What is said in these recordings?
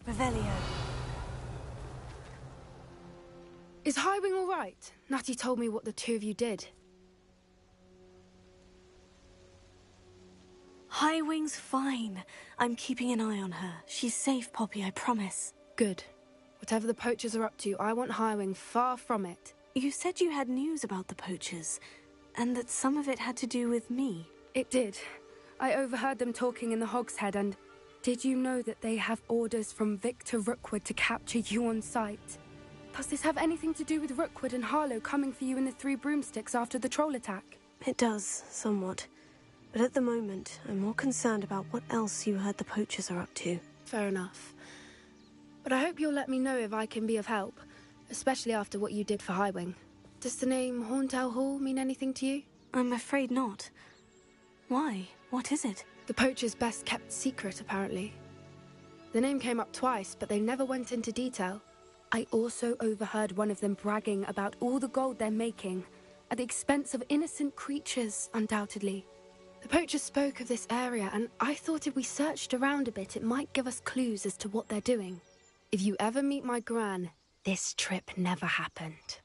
Revelio. Is Highwing all right? Natty told me what the two of you did. Highwing's fine. I'm keeping an eye on her. She's safe, Poppy, I promise. Good. Whatever the poachers are up to, I want Highwing far from it. You said you had news about the poachers, and that some of it had to do with me. It did. I overheard them talking in the Hogshead, and did you know that they have orders from Victor Rookwood to capture you on sight? Does this have anything to do with Rookwood and Harlow coming for you in the Three Broomsticks after the troll attack? It does, somewhat. But at the moment, I'm more concerned about what else you heard the poachers are up to. Fair enough. But I hope you'll let me know if I can be of help, especially after what you did for Highwing. Does the name Horntail Hall mean anything to you? I'm afraid not. Why? What is it? The poachers' best kept secret, apparently. The name came up twice, but they never went into detail. I also overheard one of them bragging about all the gold they're making, at the expense of innocent creatures, undoubtedly. The poachers spoke of this area, and I thought if we searched around a bit, it might give us clues as to what they're doing. If you ever meet my gran, this trip never happened.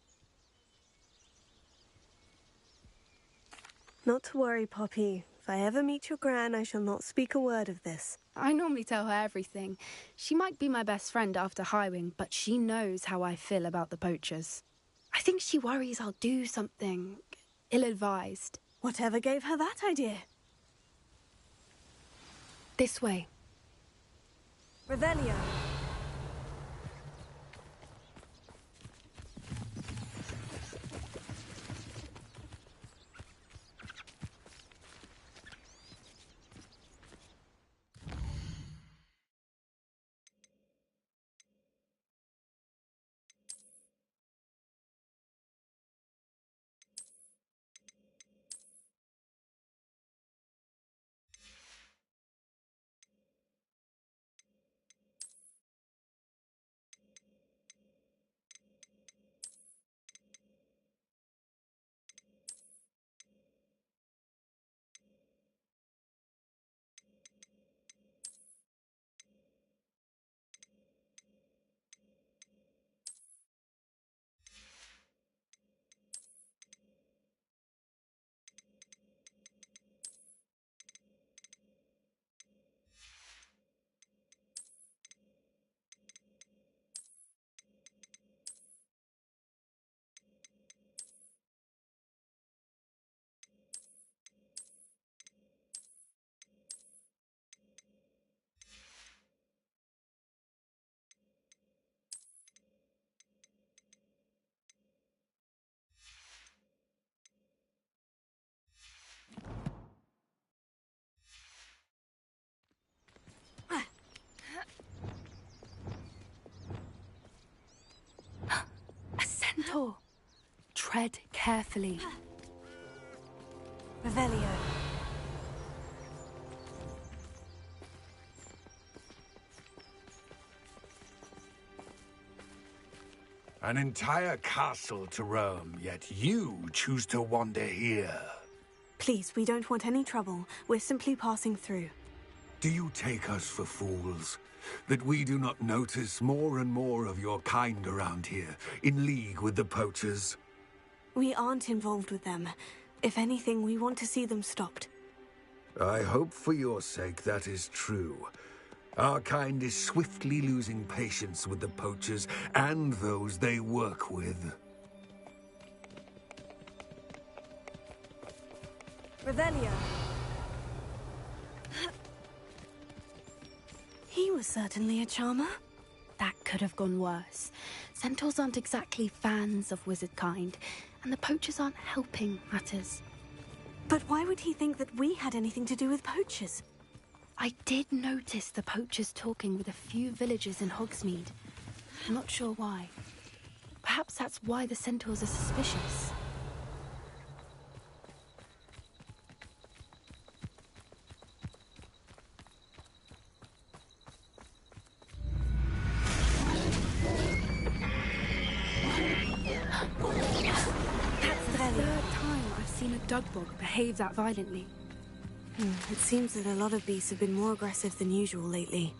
Not to worry, Poppy. If I ever meet your gran, I shall not speak a word of this. I normally tell her everything. She might be my best friend after Highwing, but she knows how I feel about the poachers. I think she worries I'll do something ill-advised. Whatever gave her that idea? This way. Revelio. Centaur. Tread carefully. Revelio. An entire castle to roam, yet you choose to wander here. Please, we don't want any trouble. We're simply passing through. Do you take us for fools? That we do not notice more and more of your kind around here, in league with the poachers? We aren't involved with them. If anything, we want to see them stopped. I hope for your sake that is true. Our kind is swiftly losing patience with the poachers and those they work with. Revelio. He was certainly a charmer. That could have gone worse. Centaurs aren't exactly fans of wizard kind, and the poachers aren't helping matters. But why would he think that we had anything to do with poachers? I did notice the poachers talking with a few villagers in Hogsmeade. I'm not sure why. Perhaps that's why the centaurs are suspicious. Dugbog behave that violently. It seems that a lot of beasts have been more aggressive than usual lately.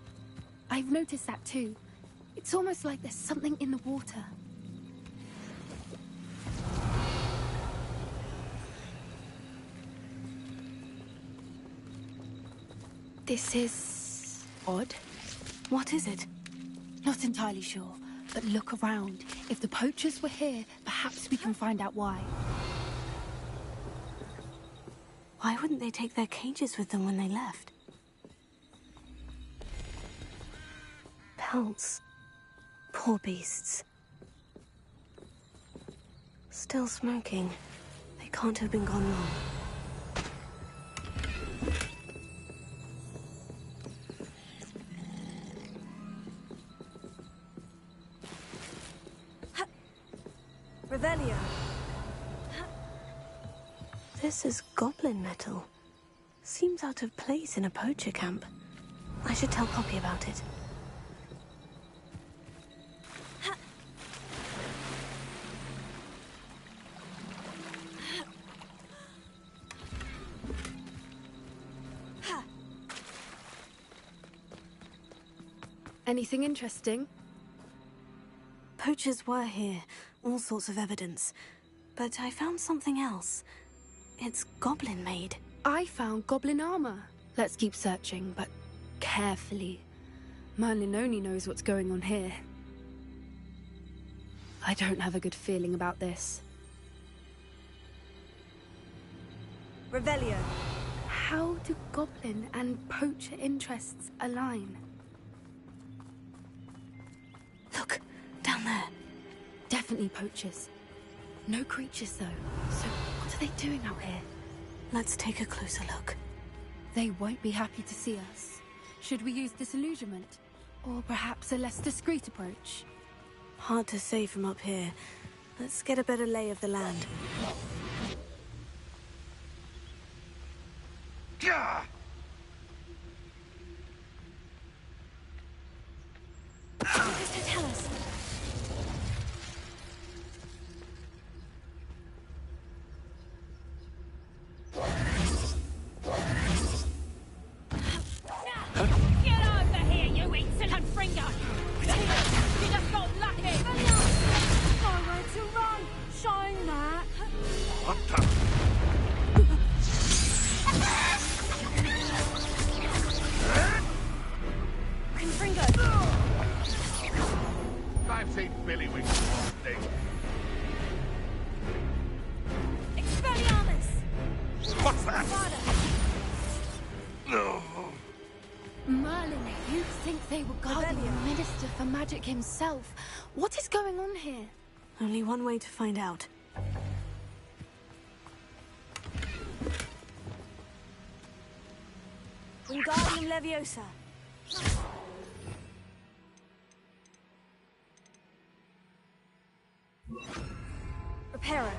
I've noticed that too. It's almost like there's something in the water. This is odd. What is it? Not entirely sure, but look around. If the poachers were here, perhaps we can find out why. Why wouldn't they take their cages with them when they left? Pelts. Poor beasts. Still smoking. They can't have been gone long. Revelio. This is goblin metal. Seems out of place in a poacher camp. I should tell Poppy about it. Anything interesting? Poachers were here, all sorts of evidence. But I found something else. It's goblin-made. I found goblin armor. Let's keep searching, but carefully. Merlin only knows what's going on here. I don't have a good feeling about this. Revelio. How do goblin and poacher interests align? Look, down there. Definitely poachers. No creatures, though. So what are they doing out here? Let's take a closer look. They won't be happy to see us. Should we use disillusionment? Or perhaps a less discreet approach? Hard to say from up here. Let's get a better lay of the land. Gah! Just to tell us. Get over here, you insolent fringer! You just got lucky! Nowhere to run! Shine that! What the? Confringo! I've seen Billy Wings for things. Expelliarmus! What's that? No. Merlin, you'd think they were guarding the Minister for Magic himself. What is going on here? Only one way to find out. Wingardium Leviosa. Reparo.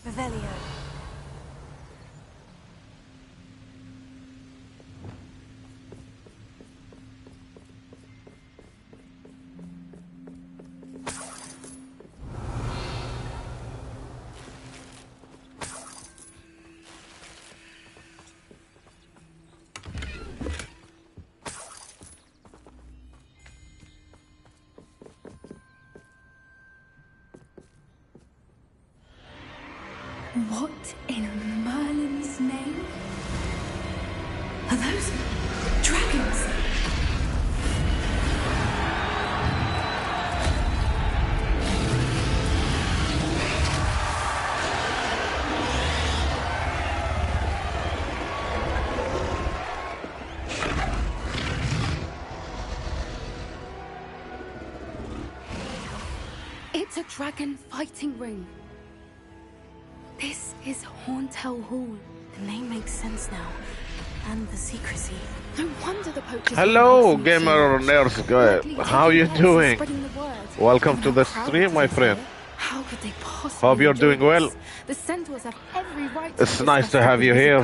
Revelio. What in Merlin's name? Are those dragons? It's a dragon fighting ring. This is Hauntel Hall. The name makes sense now. And the secrecy. No wonder the poachers. Hello, gamer nerds. How you doing? Welcome to the stream, my friend. How could they possibly? Hope you're doing well. The centaurs have every right. It's nice to have you here.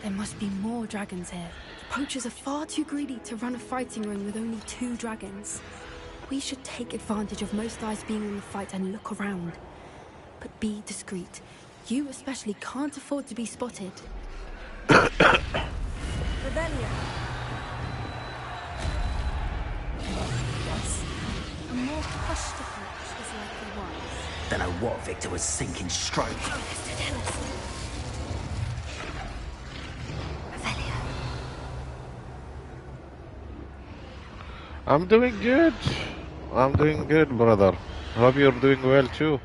There must be more dragons here. The poachers are far too greedy to run a fighting ring with only 2 dragons. We should take advantage of most eyes being in the fight and look around. But be discreet. You especially can't afford to be spotted. Revelio. Yes. A more hushed approach is likely wise. Don't know what Victor was thinking stroke. Mr. Tellus. Revelio. I'm doing good. I'm doing good, brother. Hope you're doing well too.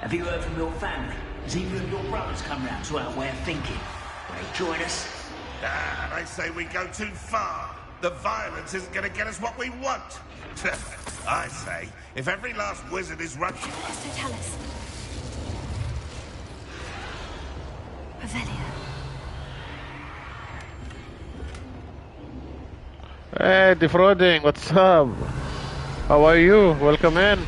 Have you heard from your family? Has either of your brothers come round to our way of thinking? Will they join us? Ah, they say we go too far. The violence isn't going to get us what we want. I say, if every last wizard is running... Mr. Tellus. Revelio. Hey, defrauding, what's up? How are you? Welcome in.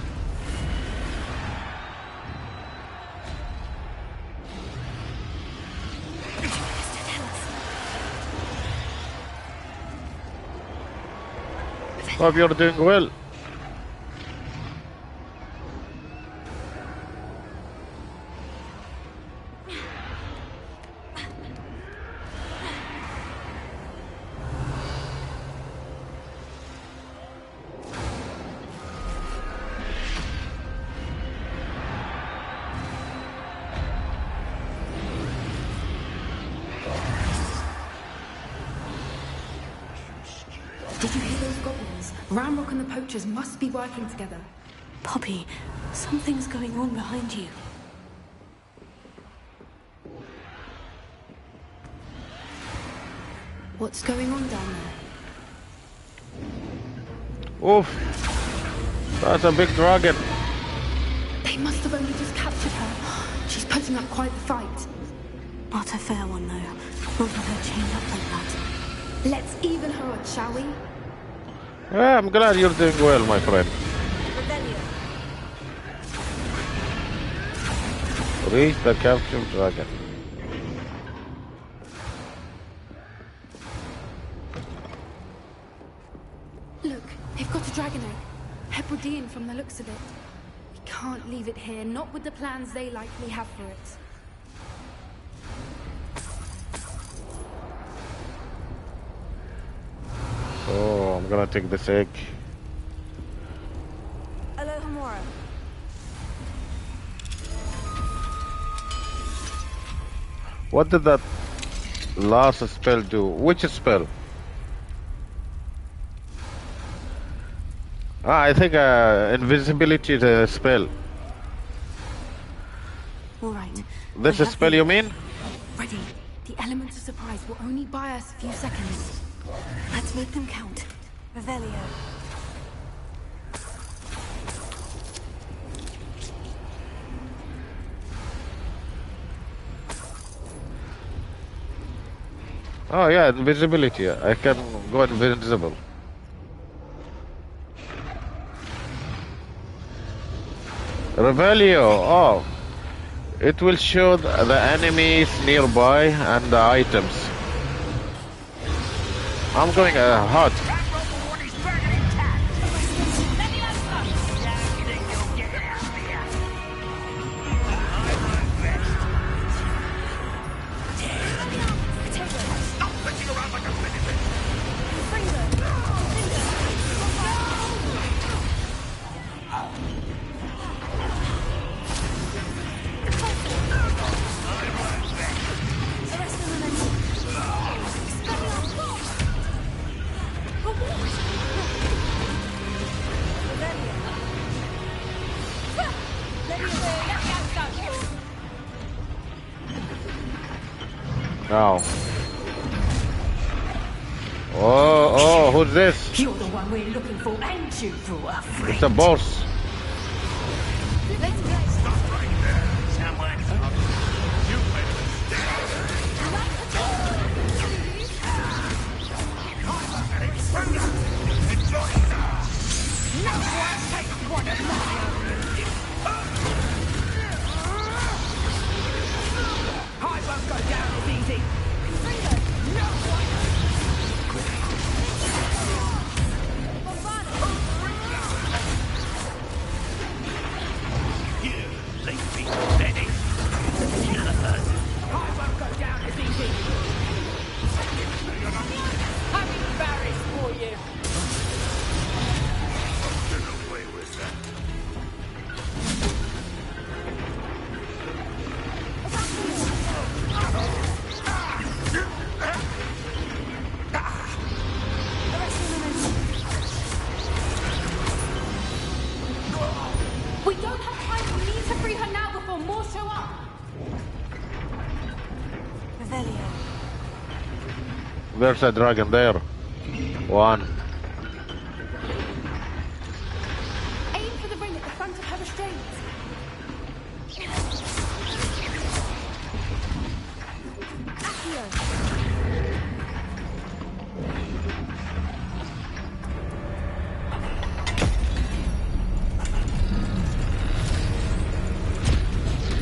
Hope you're doing well. Did you hear those goblins? Ramrock and the poachers must be working together. Poppy, something's going on behind you. What's going on down there? Oof. That's a big dragon. They must have only just captured her. She's putting up quite the fight. Not a fair one, though. Not with her chained up like that. Let's even her out, shall we? Yeah, I'm glad you're doing well, my friend. Reach the captured dragon. Look, they've got a dragon egg. Hebridean from the looks of it. We can't leave it here, not with the plans they likely have for it. Oh, I'm gonna take this egg. Alohomora. What did that last spell do? Which spell? Ah, I think invisibility is a spell. All right. This is a spell you mean? Ready. The element of surprise will only buy us a few seconds. Let's make them count. Revelio. Oh yeah, invisibility. I can go invisible. Revelio. Oh, it will show the enemies nearby and the items. I'm going hot. Now. Oh, who's this? You're the one we're looking for, ain't you, Brewer? It's a boss. show up! Revelio. There's a dragon there. One. Aim for the ring at the front of her restraints.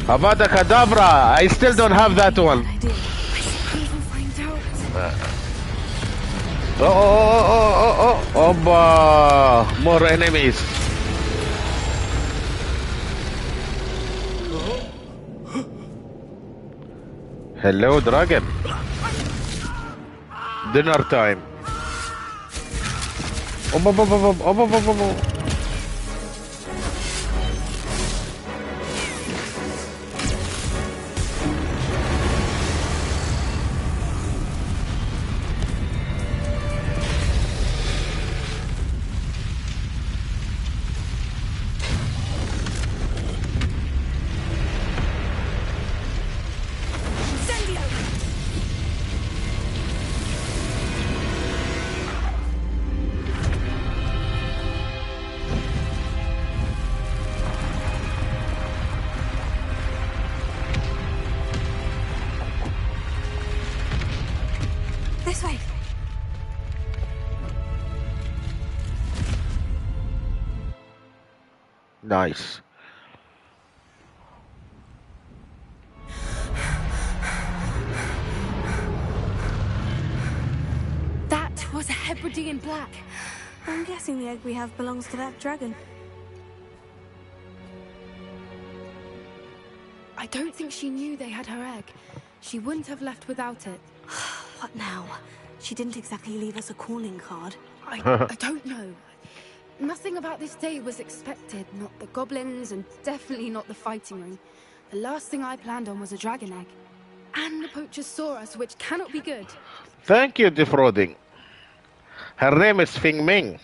Avada Kedavra! I still don't have that one. Oh, more enemies. Hello, dragon. Dinner time. This way. Nice. That was a Hebridean black. I'm guessing the egg we have belongs to that dragon. I don't think she knew they had her egg. She wouldn't have left without it. What now? She didn't exactly leave us a calling card. I don't know. Nothing about this day was expected. Not the goblins, and definitely not the fighting ring. The last thing I planned on was a dragon egg. And the poachers saw us, which cannot be good. Thank you, defrauding. Her name is Fing Ming.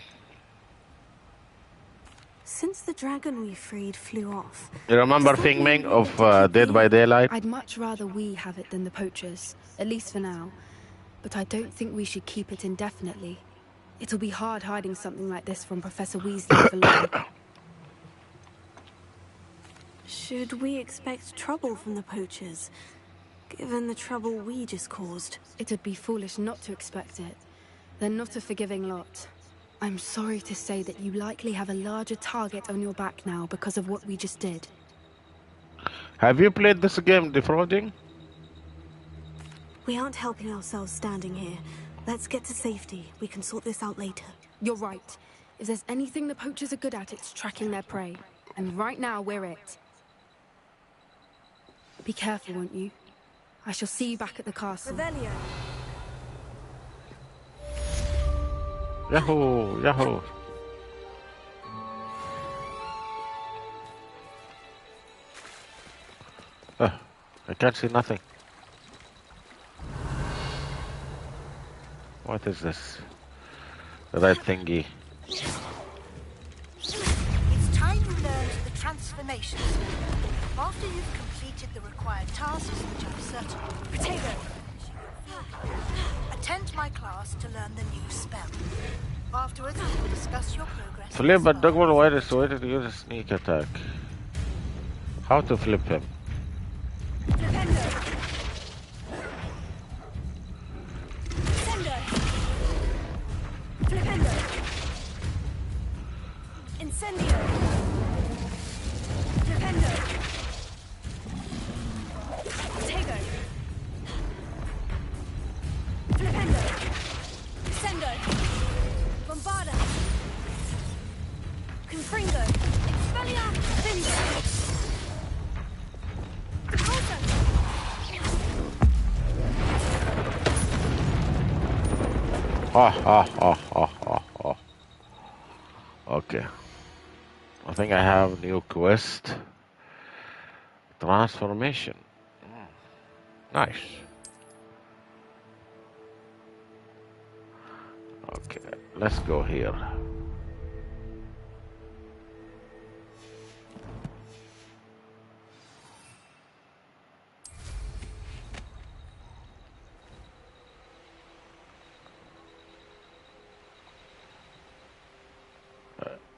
Since the dragon we freed flew off... You remember Fing Ming of Dead by Daylight? I'd much rather we have it than the poachers, at least for now. But I don't think we should keep it indefinitely. It'll be hard hiding something like this from Professor Weasley for long. Should we expect trouble from the poachers, given the trouble we just caused? It'd be foolish not to expect it. They're not a forgiving lot. I'm sorry to say that you likely have a larger target on your back now because of what we just did. Have you played this game, defrauding? We aren't helping ourselves standing here. Let's get to safety. We can sort this out later. You're right. If there's anything the poachers are good at, it's tracking their prey. And right now, we're it. Be careful, won't you? I shall see you back at the castle. Revelio. Yahoo! Yahoo! I can't see nothing. What is this? The red thingy. It's time you learned the transformation spell. After you've completed the required tasks, which I'm certain Potato. attend my class to learn the new spell. Afterwards, we will discuss your progress. Flip a double wide is way to use a sneak attack. How to flip him? Incendio. Flipendo. Potato. Flipendo. Sendo. Bombarda. Confringo. Expelliarmus. Findo. Repulsor. Okay. I think I have new quest. Transformation. Nice. Okay, let's go here.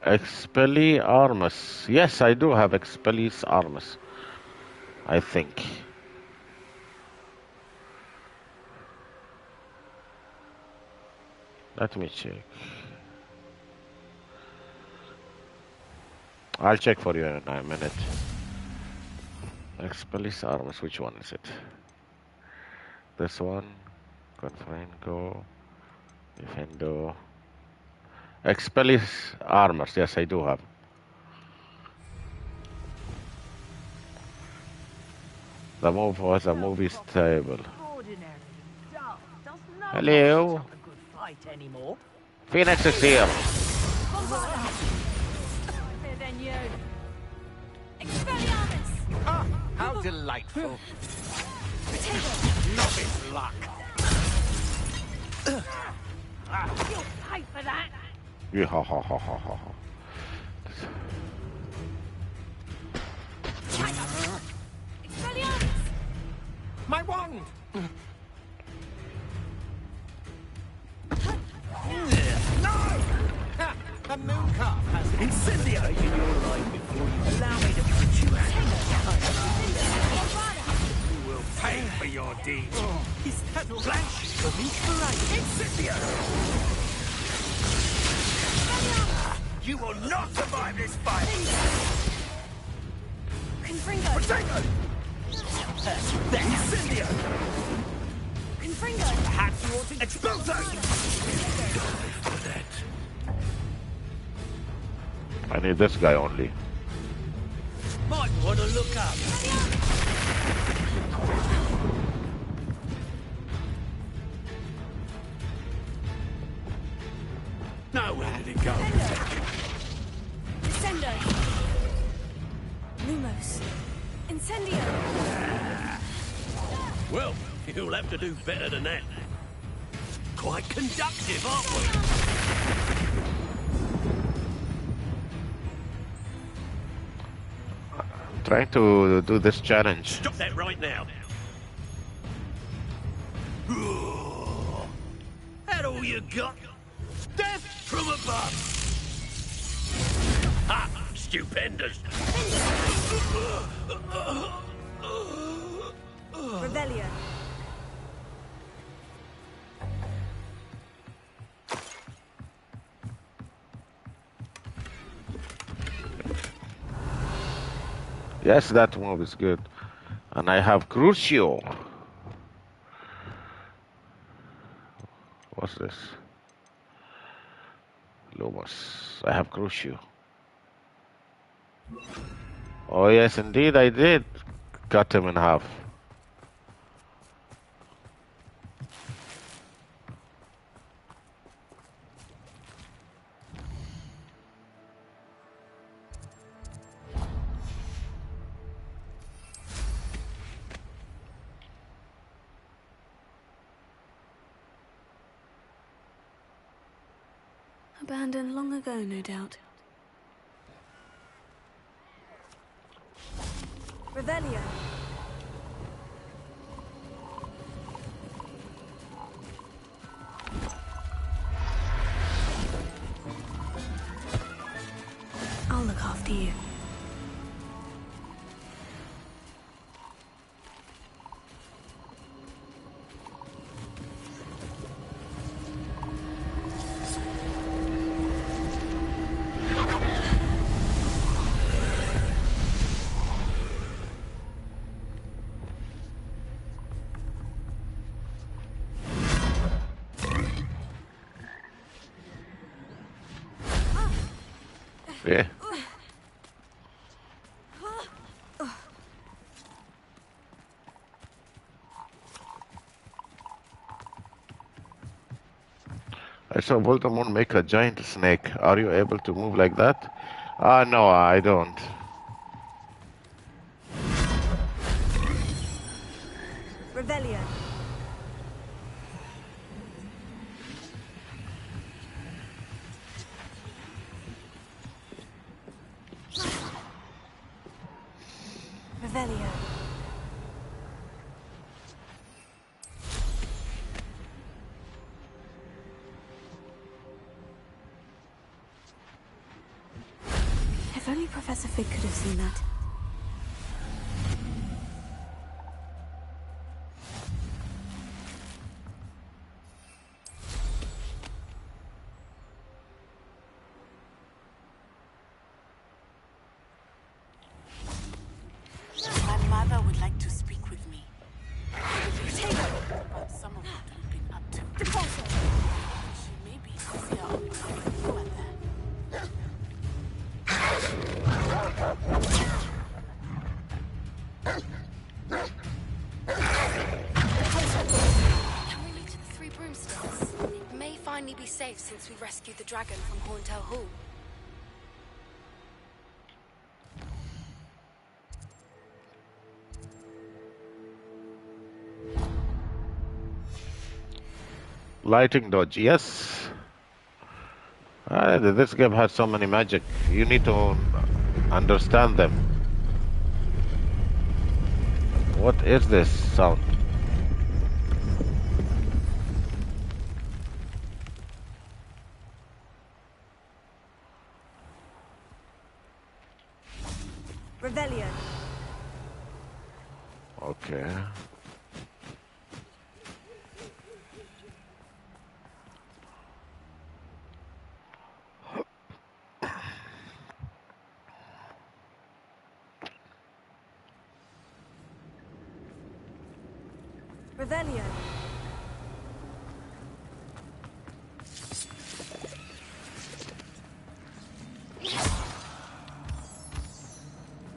Expelliarmus. Yes, I do have Expelliarmus. I think. Let me check. I'll check for you in a minute. Expelliarmus, which one is it? This one. Confine, go. Defendo. Expelliarmus. Yes, I do have. The move was a movie stable. Hello. Phoenix is here. Than you. Expelliarmus! Ah, how delightful. Not his luck. You'll pay for that. Yeah, ha ha ha ha ha. Expelliarmus! My wand! No! Ha, a moon calf has incendiary in your life before you allow me to put you out. You will pay for your deeds. Is that flash of inspiration? Incendiary! You will not survive this fight! Confringo! Potato! Incendio! Confringo! Perhaps you ought to explode! I need this guy only. Might want to look up. Now where did it go? Descendo! Lumos! Incendio! Well, you'll have to do better than that. Quite conductive, aren't we? I'm trying to do this challenge. Stop that right now. That all you got? Death from above. Ha! Stupendous. Rebellion! Yes, that move is good. And I have Crucio. What's this? Lumos. I have Crucio. Oh yes, indeed I did. Cut him in half. Abandoned long ago, no doubt. Rebellion! I'll look after you. Yeah. I saw Voldemort make a giant snake. Are you able to move like that? No, I don't. Rebellion! Rebellion! Fig could have seen that. My mother would like to speak with me. About some of what we've been up to. She may be easier on you at that. Can we meet at the Three Broomsticks? It may finally be safe since we rescued the dragon from Horntail Hall. Lighting dodge, yes. This game has so many magic. You need to understand them. What is this sound? Revelio. Okay. Revelio.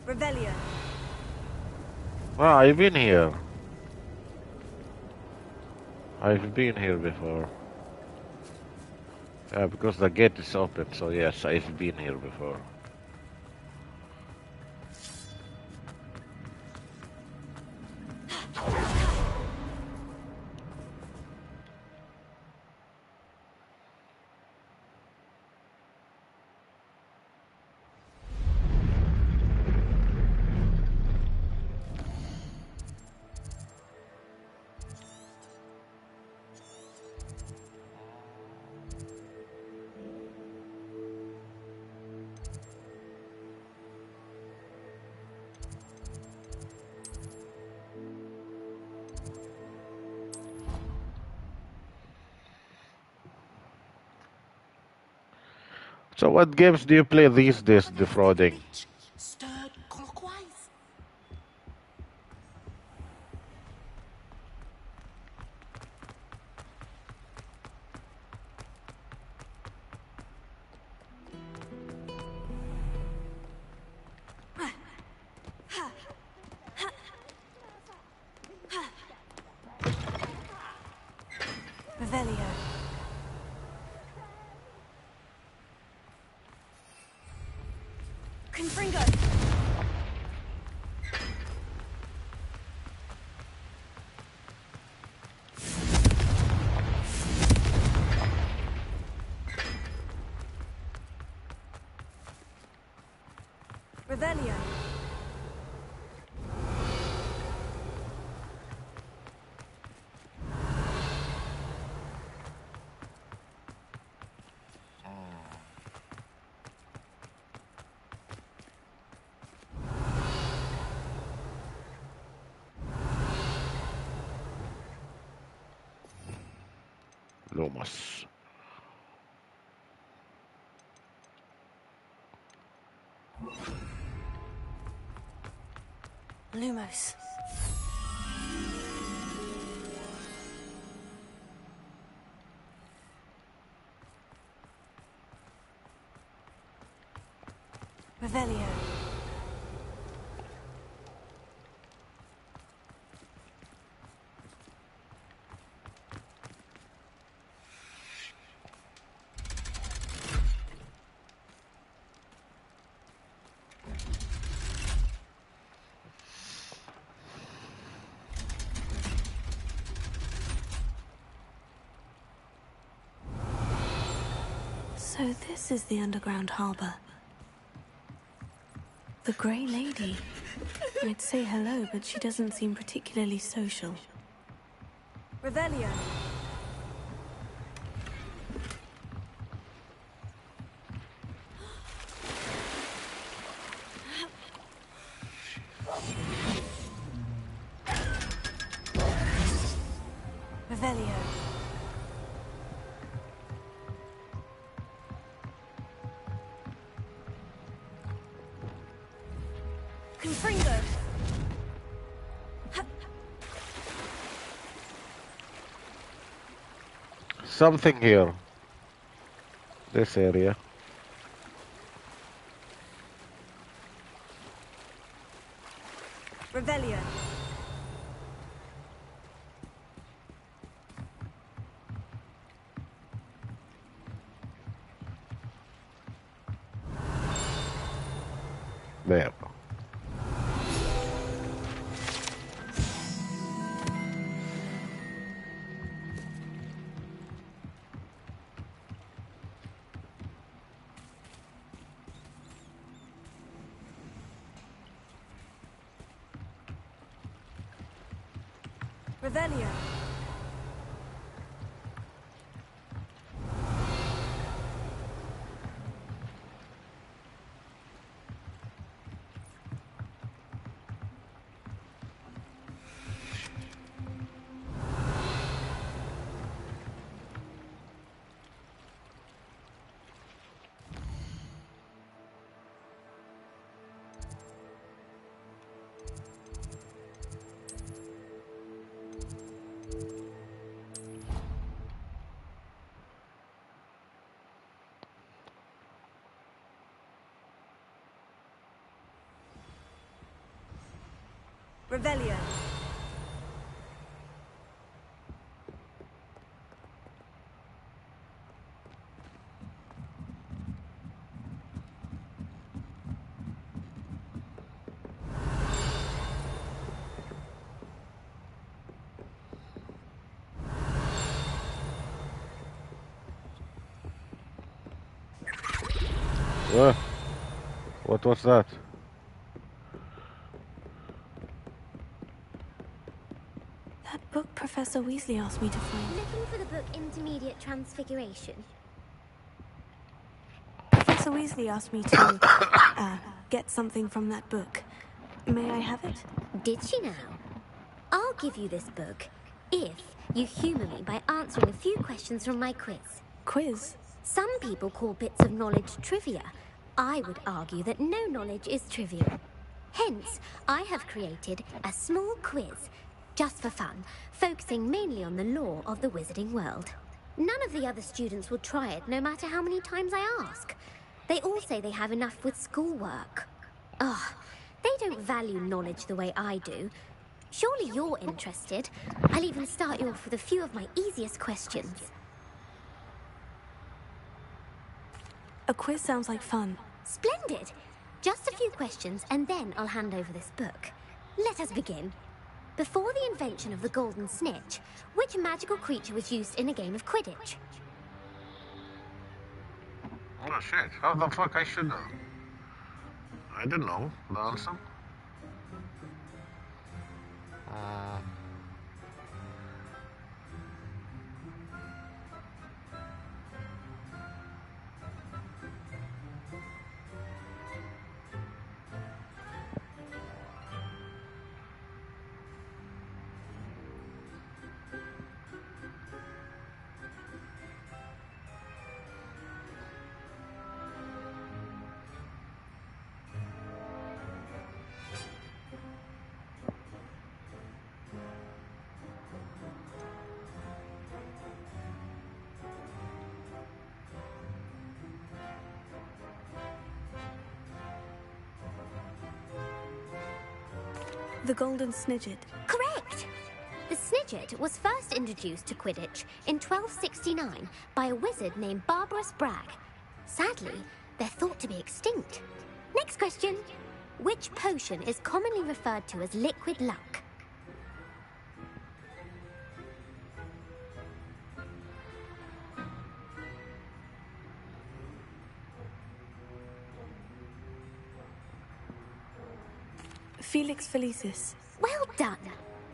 Revelio. Ah, I've been here. I've been here before. Yeah, because the gate is open, so yes, I've been here before. So what games do you play these days, defrauding? Stirred clockwise. Revelio. Confringo. Revelio. Lumos. Lumos. Revelio. So this is the underground harbor. The Grey Lady. I'd say hello, but she doesn't seem particularly social. Revelio. Revelio. Confringo. Something here. This area. Revelio. There. Revelio. Revelio. What was that? That book Professor Weasley asked me to find. Looking for the book Intermediate Transfiguration. Professor Weasley asked me to get something from that book. May I have it? Did she now? I'll give you this book if you humour me by answering a few questions from my quiz. Quiz? Some people call bits of knowledge trivia. I would argue that no knowledge is trivial. Hence, I have created a small quiz, just for fun, focusing mainly on the lore of the wizarding world. None of the other students will try it, no matter how many times I ask. They all say they have enough with schoolwork. Ugh, they don't value knowledge the way I do. Surely you're interested. I'll even start you off with a few of my easiest questions. A quiz sounds like fun. Splendid! Just a few questions, and then I'll hand over this book. Let us begin. Before the invention of the golden snitch, which magical creature was used in a game of Quidditch? Oh shit, how the fuck I should know? I didn't know the answer. The Golden Snidget. Correct! The Snidget was first introduced to Quidditch in 1269 by a wizard named Barbarous Bragg. Sadly, they're thought to be extinct. Next question. Which potion is commonly referred to as liquid luck? Felix Felicis. Well done.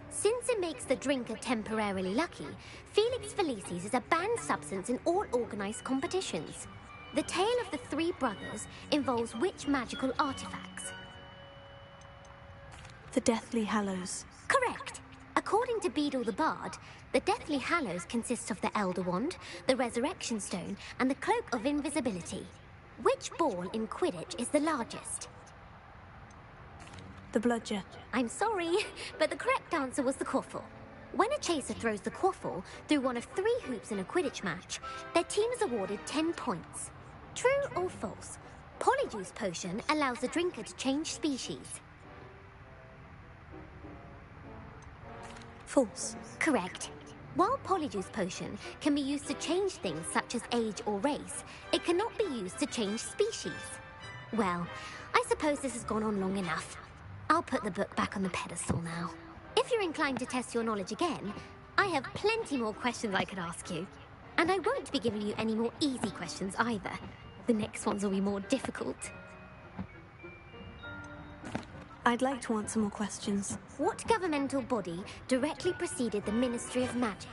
Since it makes the drinker temporarily lucky, Felix Felicis is a banned substance in all organised competitions. The tale of the three brothers involves which magical artifacts? The Deathly Hallows. Correct. A According to Beadle the Bard, the Deathly Hallows consists of the Elder Wand, the Resurrection Stone, and the Cloak of Invisibility. Which ball in Quidditch is the largest? The bludger. I'm sorry, but the correct answer was the quaffle. When a chaser throws the quaffle through one of 3 hoops in a Quidditch match, their team is awarded 10 points. True or false? Polyjuice Potion allows the drinker to change species. False. Correct. While Polyjuice Potion can be used to change things such as age or race, it cannot be used to change species. Well, I suppose this has gone on long enough. I'll put the book back on the pedestal now. If you're inclined to test your knowledge again, I have plenty more questions I could ask you. And I won't be giving you any more easy questions either. The next ones will be more difficult. I'd like to answer more questions. What governmental body directly preceded the Ministry of Magic?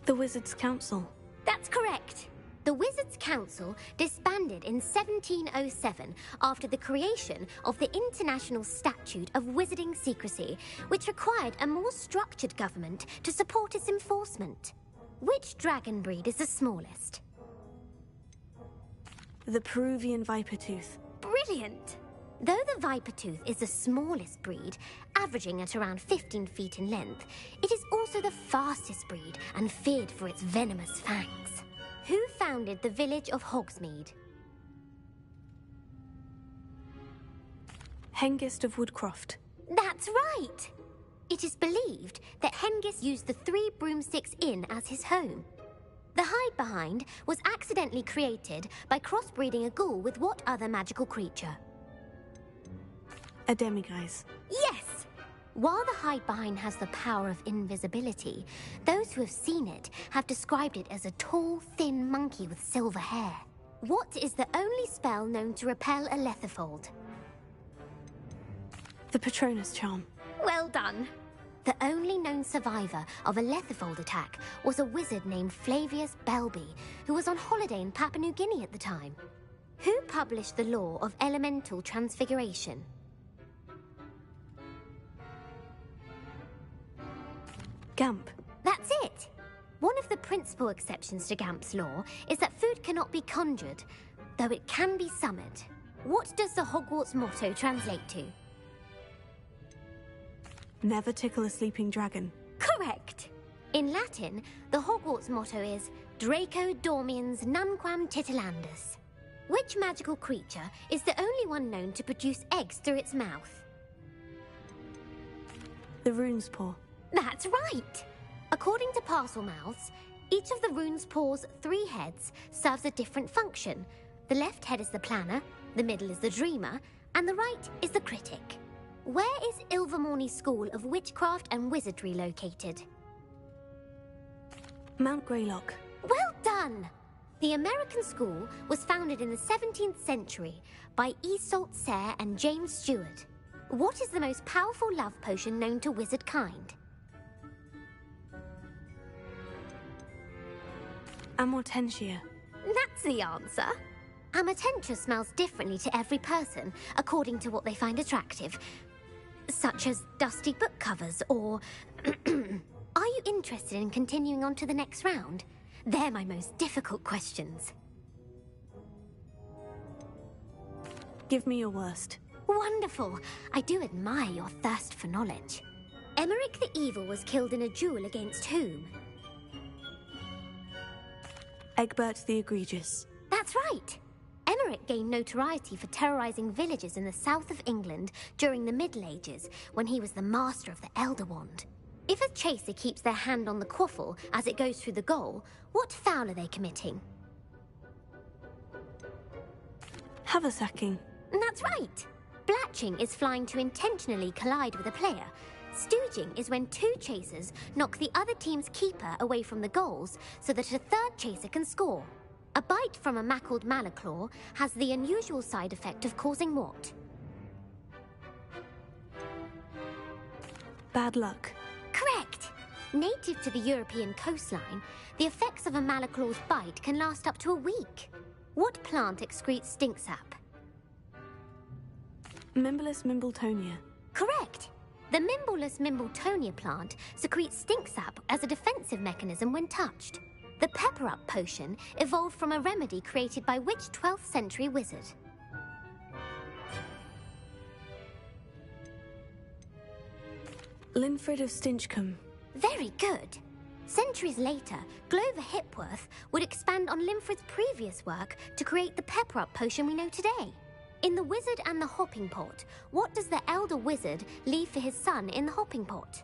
The Wizards' Council. That's correct. The Wizards' Council disbanded in 1707 after the creation of the International Statute of Wizarding Secrecy, which required a more structured government to support its enforcement. Which dragon breed is the smallest? The Peruvian Vipertooth. Brilliant! Though the Vipertooth is the smallest breed, averaging at around 15 feet in length, it is also the fastest breed and feared for its venomous fangs. Who founded the village of Hogsmeade? Hengist of Woodcroft. That's right! It is believed that Hengist used the 3 Broomsticks Inn as his home. The Hide-Behind was accidentally created by crossbreeding a ghoul with what other magical creature? A demiguise. Yes! While the Hide-Behind has the power of invisibility, those who have seen it have described it as a tall, thin monkey with silver hair. What is the only spell known to repel a Lethifold? The Patronus Charm. Well done! The only known survivor of a Lethifold attack was a wizard named Flavius Belby, who was on holiday in Papua New Guinea at the time. Who published the law of elemental transfiguration? Gamp. That's it! One of the principal exceptions to Gamp's law is that food cannot be conjured, though it can be summoned. What does the Hogwarts motto translate to? Never tickle a sleeping dragon. Correct! In Latin, the Hogwarts motto is Draco Dormiens Nunquam Titilandus. Which magical creature is the only one known to produce eggs through its mouth? The Rune's Paw. That's right! According to Parselmouths, each of the Rune's Paw's 3 heads serves a different function. The left head is the planner, the middle is the dreamer, and the right is the critic. Where is Ilvermorny School of Witchcraft and Wizardry located? Mount Greylock. Well done! The American school was founded in the 17th century by Iseult Sayre and James Stewart. What is the most powerful love potion known to wizard kind? Amortentia. That's the answer. Amortentia smells differently to every person, according to what they find attractive, such as dusty book covers or... Are you interested in continuing on to the next round? They're my most difficult questions. Give me your worst. Wonderful. I do admire your thirst for knowledge. Emmerich the Evil was killed in a duel against whom? Egbert the Egregious. That's right. Emmerich Emmerich gained notoriety for terrorizing villages in the south of England during the Middle Ages, when he was the master of the Elder Wand. If a chaser keeps their hand on the quaffle as it goes through the goal, what foul are they committing? Haversacking. That's right. Blatching is flying to intentionally collide with a player. Stooging is when two chasers knock the other team's keeper away from the goals so that a third chaser can score. A bite from a mackled malaclaw has the unusual side effect of causing what? Bad luck. Correct! Native to the European coastline, the effects of a malaclaw's bite can last up to a week. What plant excretes stink sap? Mimblus mimbletonia. Correct! The Mimblus mimbletonia plant secretes stink sap as a defensive mechanism when touched. The pepper-up potion evolved from a remedy created by which 12th century wizard? Linfred of Stinchcombe. Very good. Centuries later, Glover Hipworth would expand on Linfred's previous work to create the pepper-up potion we know today. In The Wizard and the Hopping Pot, what does the elder wizard leave for his son in the hopping pot?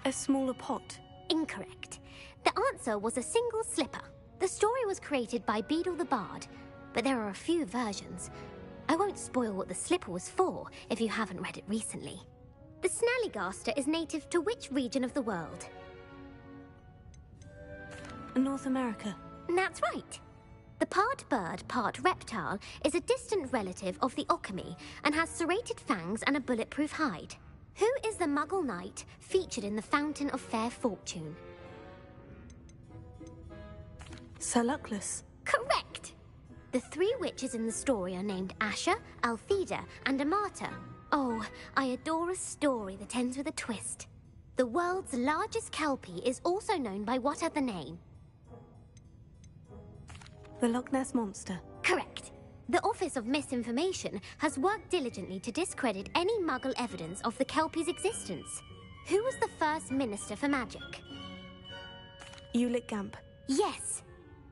A smaller pot. Incorrect. The answer was a single slipper. The story was created by Beadle the Bard, but there are a few versions. I won't spoil what the slipper was for if you haven't read it recently. The Snallygaster is native to which region of the world? North America. That's right. The part bird, part reptile is a distant relative of the Occamy and has serrated fangs and a bulletproof hide. Who is the Muggle knight featured in the Fountain of Fair Fortune? Sir Luckless. Correct! The three witches in the story are named Asher, Altheda, and Amata. Oh, I adore a story that ends with a twist. The world's largest kelpie is also known by what other name? The Loch Ness Monster. Correct. The Office of Misinformation has worked diligently to discredit any Muggle evidence of the kelpie's existence. Who was the first Minister for Magic? Ulick Gamp. Yes.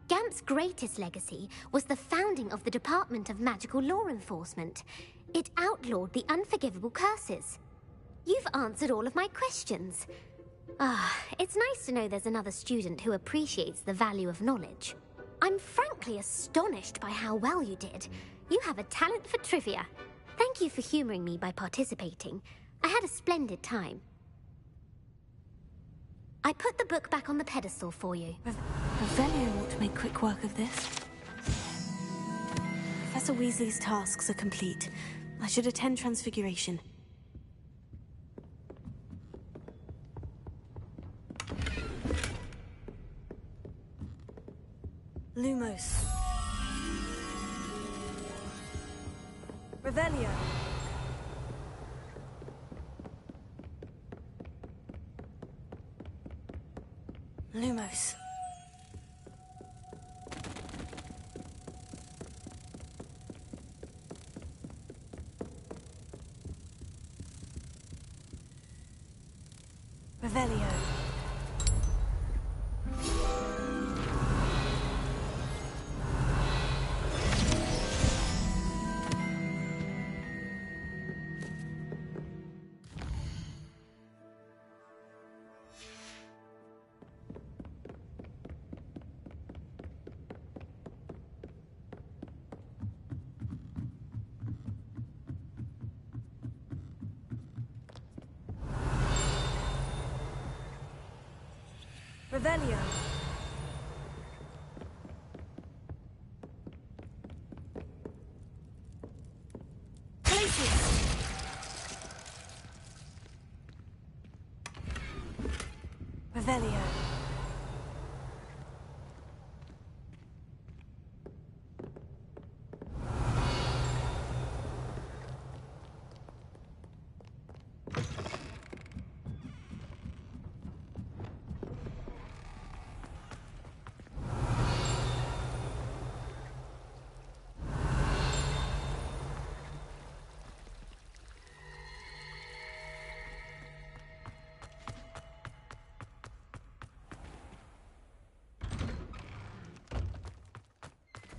Gamp's greatest legacy was the founding of the Department of Magical Law Enforcement. It outlawed the unforgivable curses. You've answered all of my questions. It's nice to know there's another student who appreciates the value of knowledge. I'm frankly astonished by how well you did. You have a talent for trivia. Thank you for humoring me by participating. I had a splendid time. I put the book back on the pedestal for you. Revelio ought to make quick work of this. Professor Weasley's tasks are complete. I should attend Transfiguration. Lumos. Revelio. Lumos. Revelio. Revelio. Places. Revelio.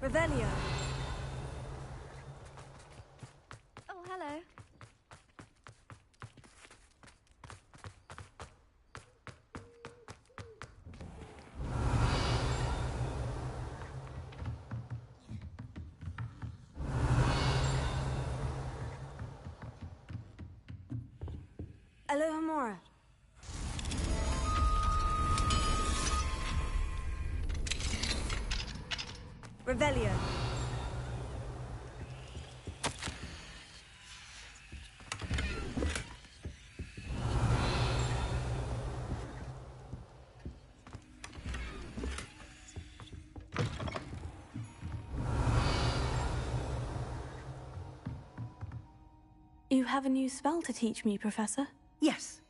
Revelio. Oh, hello. Alohomora. Revelio. You have a new spell to teach me, Professor? Yes,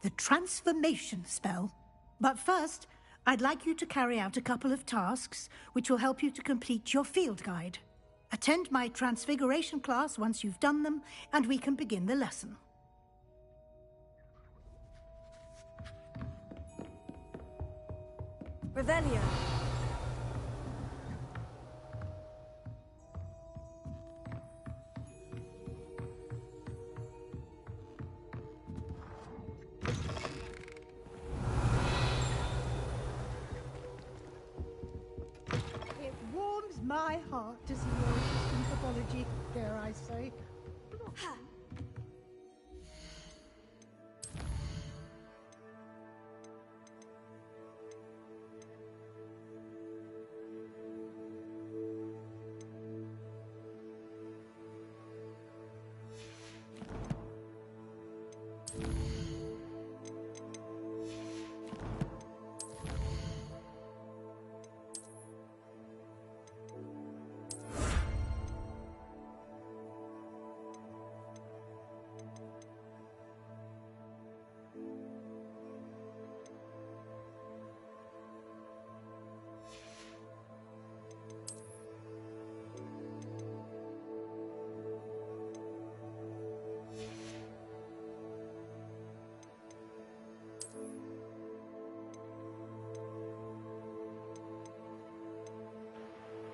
the transformation spell. But first, I'd like you to carry out a couple of tasks which will help you to complete your field guide. Attend my transfiguration class once you've done them, and we can begin the lesson. Revelio. It warms my heart to see your interest in pathology, dare I say.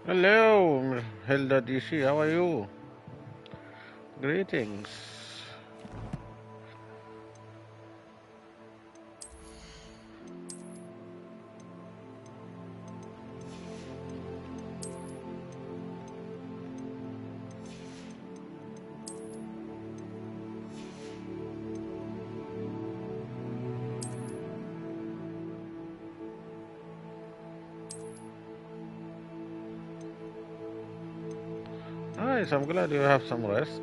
Hello, Hilda DC, how are you? Greetings. Nice, I'm glad you have some rest.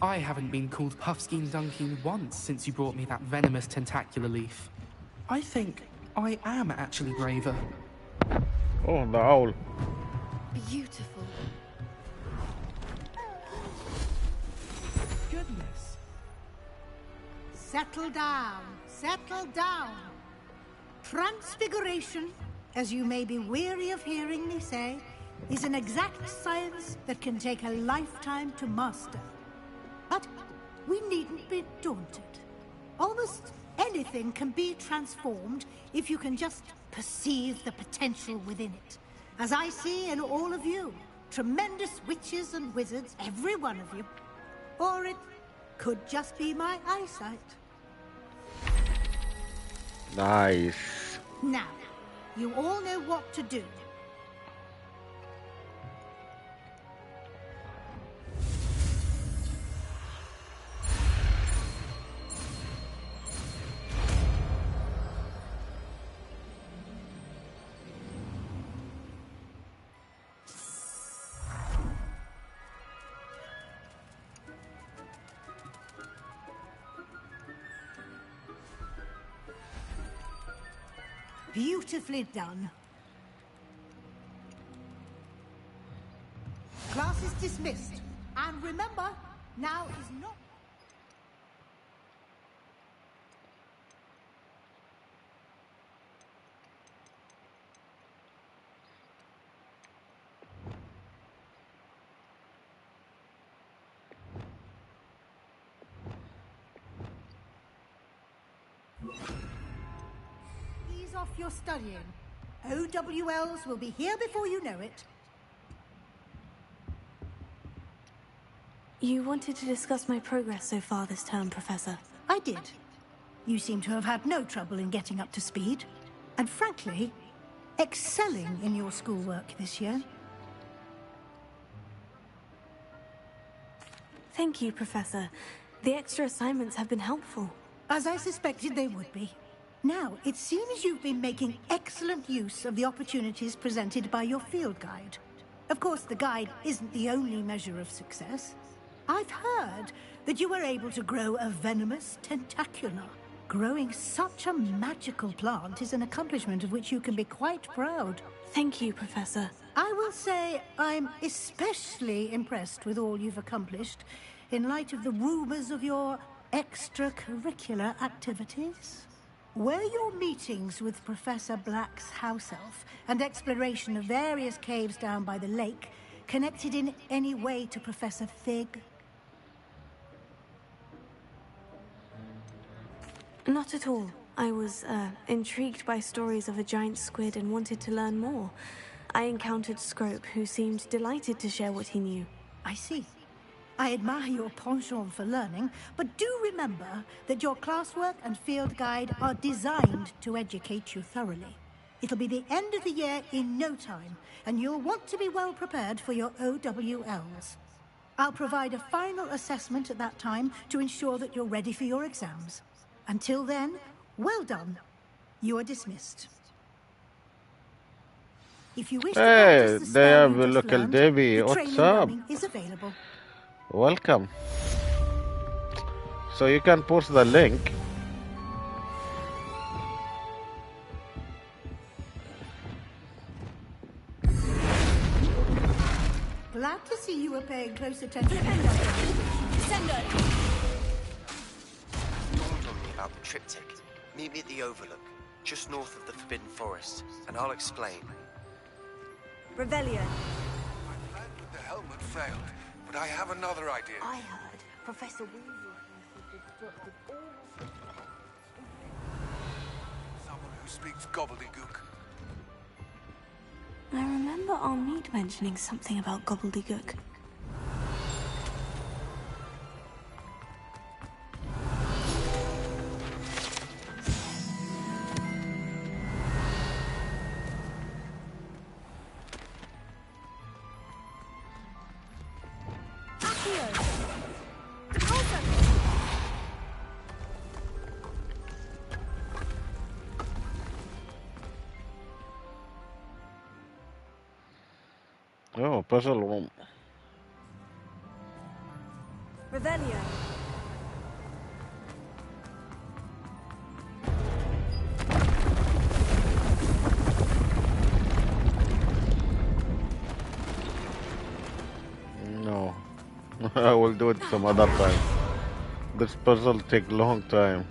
I haven't been called Puffskein Dunkeen once since you brought me that venomous tentacular leaf. I think I am actually braver. Oh, the owl. Beautiful. Goodness. Settle down, settle down. Transfiguration, as you may be weary of hearing me say, is an exact science that can take a lifetime to master. But we needn't be daunted. Almost anything can be transformed if you can just perceive the potential within it. As I see in all of you, tremendous witches and wizards, every one of you. Or it could just be my eyesight. Nice. Now, you all know what to do. Beautifully done. Class is dismissed. And remember, now is not... Ease off your studying. OWLs will be here before you know it. You wanted to discuss my progress so far this term, Professor. I did. You seem to have had no trouble in getting up to speed. And frankly, excelling in your schoolwork this year. Thank you, Professor. The extra assignments have been helpful. As I suspected they would be. Now, it seems you've been making excellent use of the opportunities presented by your field guide. Of course, the guide isn't the only measure of success. I've heard that you were able to grow a venomous tentacula. Growing such a magical plant is an accomplishment of which you can be quite proud. Thank you, Professor. I will say I'm especially impressed with all you've accomplished in light of the rumors of your extracurricular activities. Were your meetings with Professor Black's house elf and exploration of various caves down by the lake connected in any way to Professor Fig? Not at all. I was intrigued by stories of a giant squid and wanted to learn more. I encountered Scrope, who seemed delighted to share what he knew. I see. I admire your penchant for learning, but do remember that your classwork and field guide are designed to educate you thoroughly. It'll be the end of the year in no time, and you'll want to be well prepared for your OWLs. I'll provide a final assessment at that time to ensure that you're ready for your exams. Until then, well done. You are dismissed. If you wish to practice the spell you just local learned, Davy. the What's training up? rooming is available. Welcome. So you can post the link. Glad to see you were paying close attention. Send her. Told on me about the triptych. Meet me at the Overlook, just north of the Forbidden Forest, and I'll explain. Revelio. My plan with the helmet failed, but I have another idea. I heard Professor Weaver has destructed all... Someone who speaks gobbledygook. I remember Armid mentioning something about gobbledygook. Oh, puzzle room. Revelio. No. I will do it some other time. This puzzle take long time.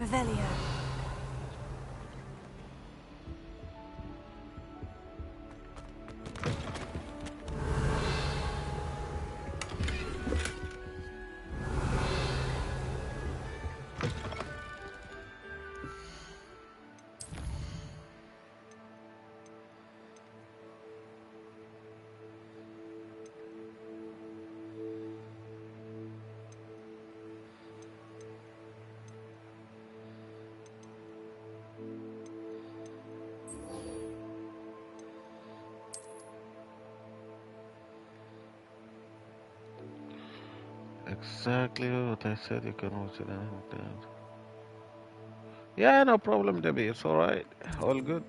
Revelio. Exactly what I said. You can watch it anytime. Yeah, no problem, Debbie. It's all right. All good.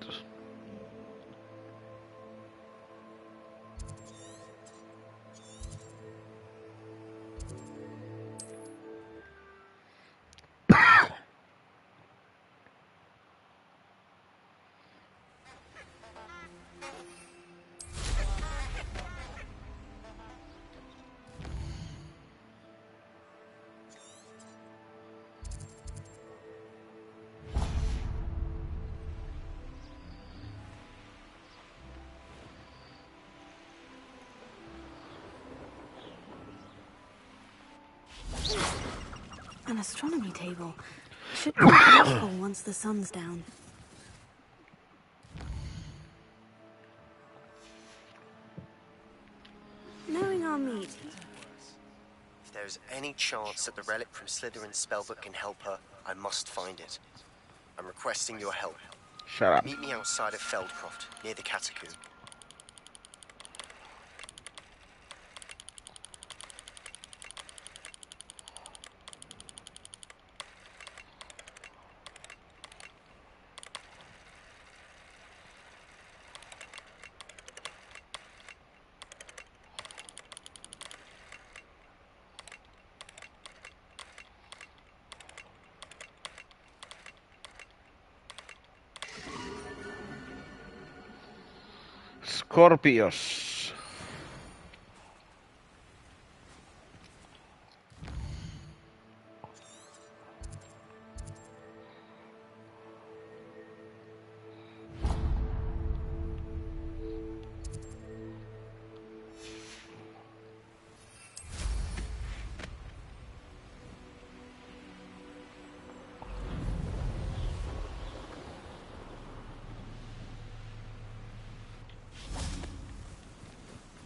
An astronomy table. Should be useful once the sun's down. Knowing our meat. If there's any chance that the relic from Slytherin's spellbook can help her, I must find it. I'm requesting your help. Shut up. Meet me outside of Feldcroft, near the catacomb. Scorpius.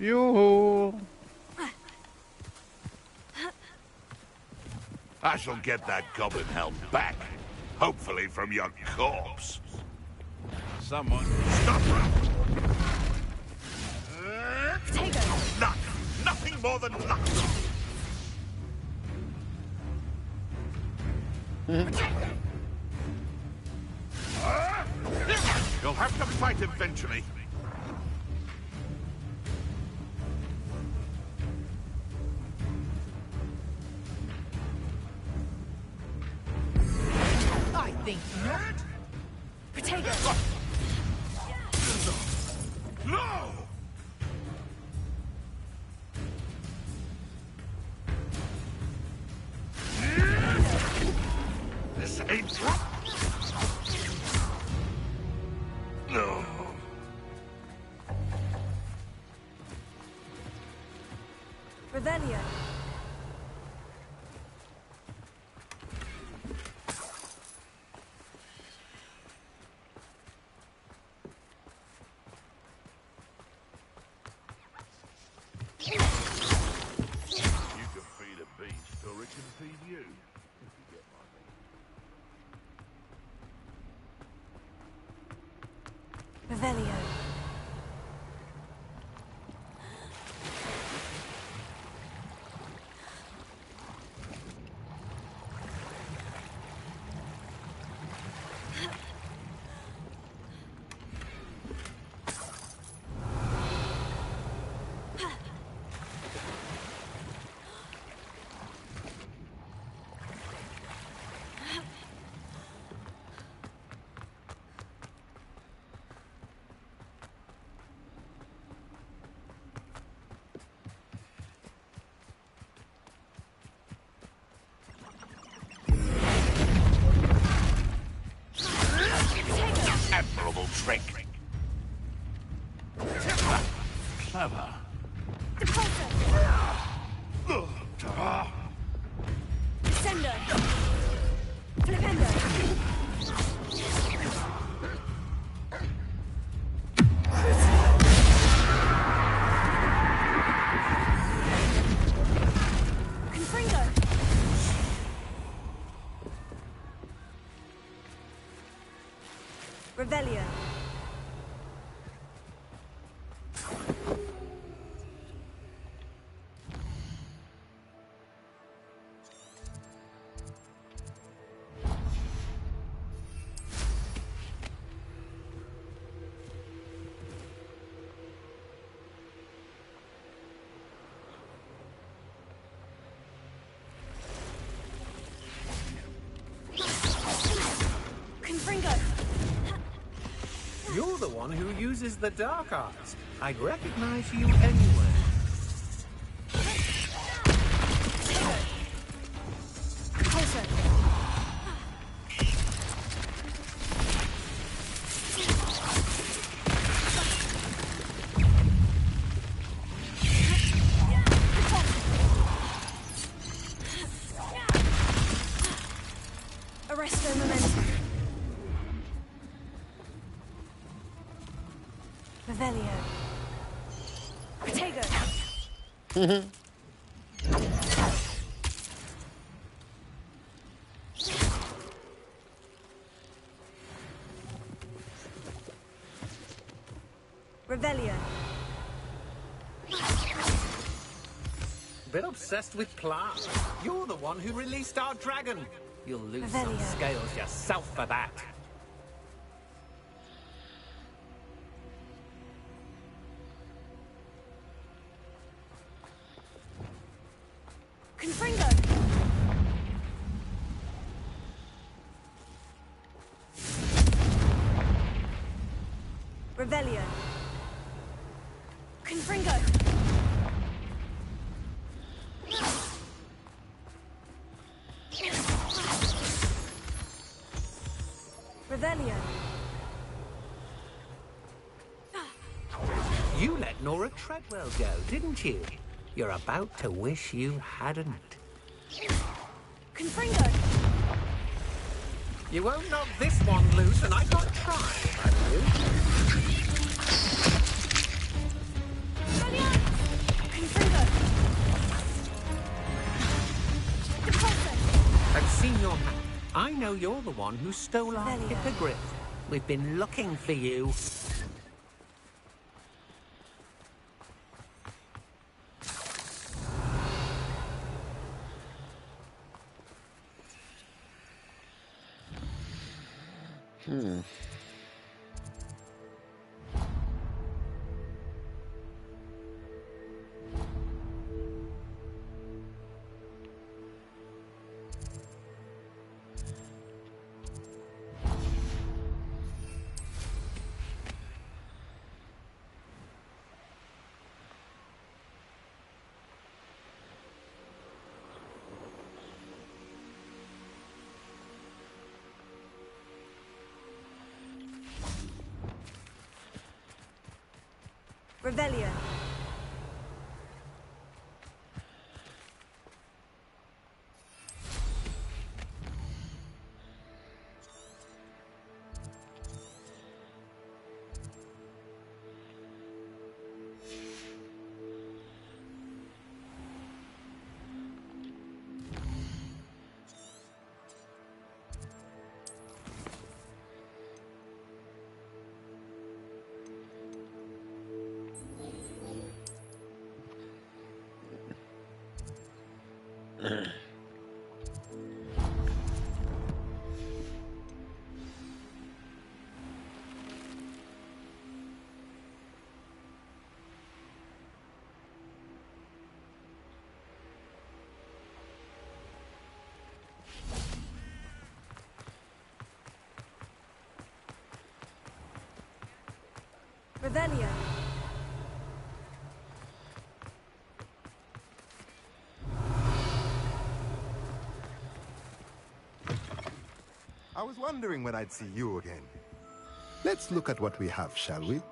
Yoo-hoo. I shall get that goblin helm back. Hopefully from your corpse. Someone... Stop her! Luck! Nothing more than luck! You'll have to fight eventually. I think not. Potato. No! This ain't... No. Revelio. You can feed a beast, or it can feed you. If you get my Revelio. admirable trick. Clever. Descendo. Flipendo. Confringo. Revelio. You're the one who uses the dark arts. I'd recognize you anywhere. Arresto momentum. Revelio. Protego. Revelio. Bit obsessed with plants. You're the one who released our dragon. You'll lose some Revelio. scales yourself for that. Confringo. Revelio. Confringo. Revelio. You let Nora Treadwell go, didn't you? You're about to wish you hadn't. Confringo. You won't knock this one loose, and I got try if I were you. Confringo. Depulso. I've seen your map. I know you're the one who stole our hippogriff. We've been looking for you. Revelio. Revelio. I was wondering when I'd see you again. Let's look at what we have, shall we?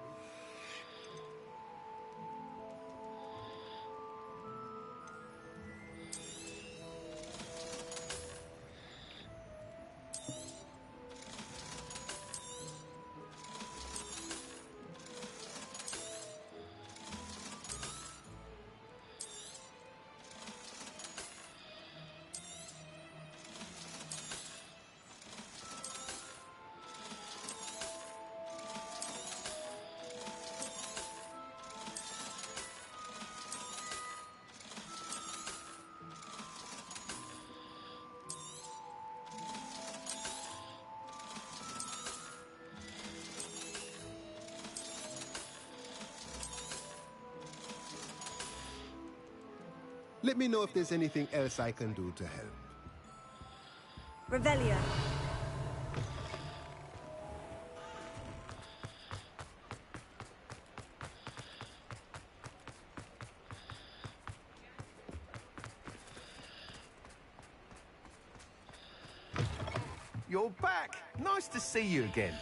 Let me know if there's anything else I can do to help. Revelio. you're back. Nice to see you again.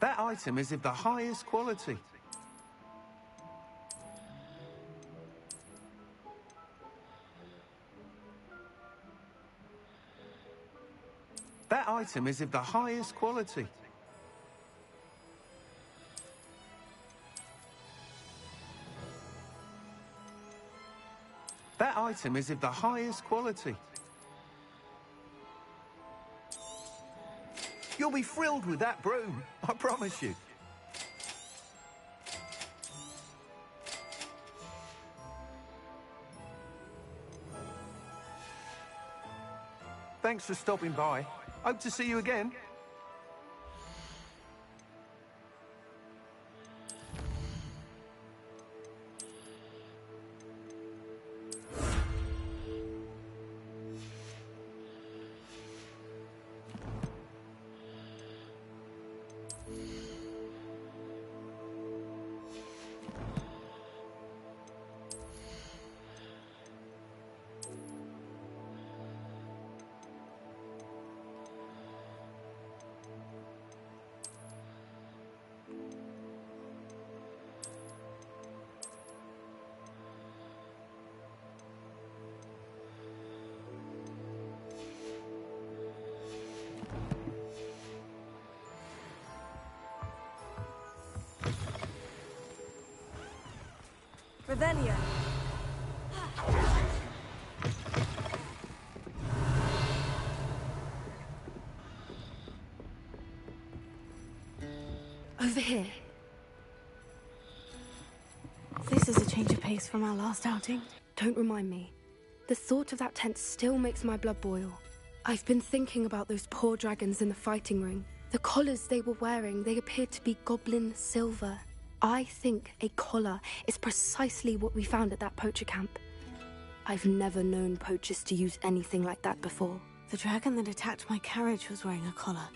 That item is of the highest quality. That item is of the highest quality. That item is of the highest quality. You'll be thrilled with that broom, I promise you. Thanks for stopping by. Hope to see you again. Revelio. Over here. This is a change of pace from our last outing. Don't remind me. The thought of that tent still makes my blood boil. I've been thinking about those poor dragons in the fighting ring. The collars they were wearing, they appeared to be goblin silver. I think a collar is precisely what we found at that poacher camp. I've never known poachers to use anything like that before. The dragon that attacked my carriage was wearing a collar,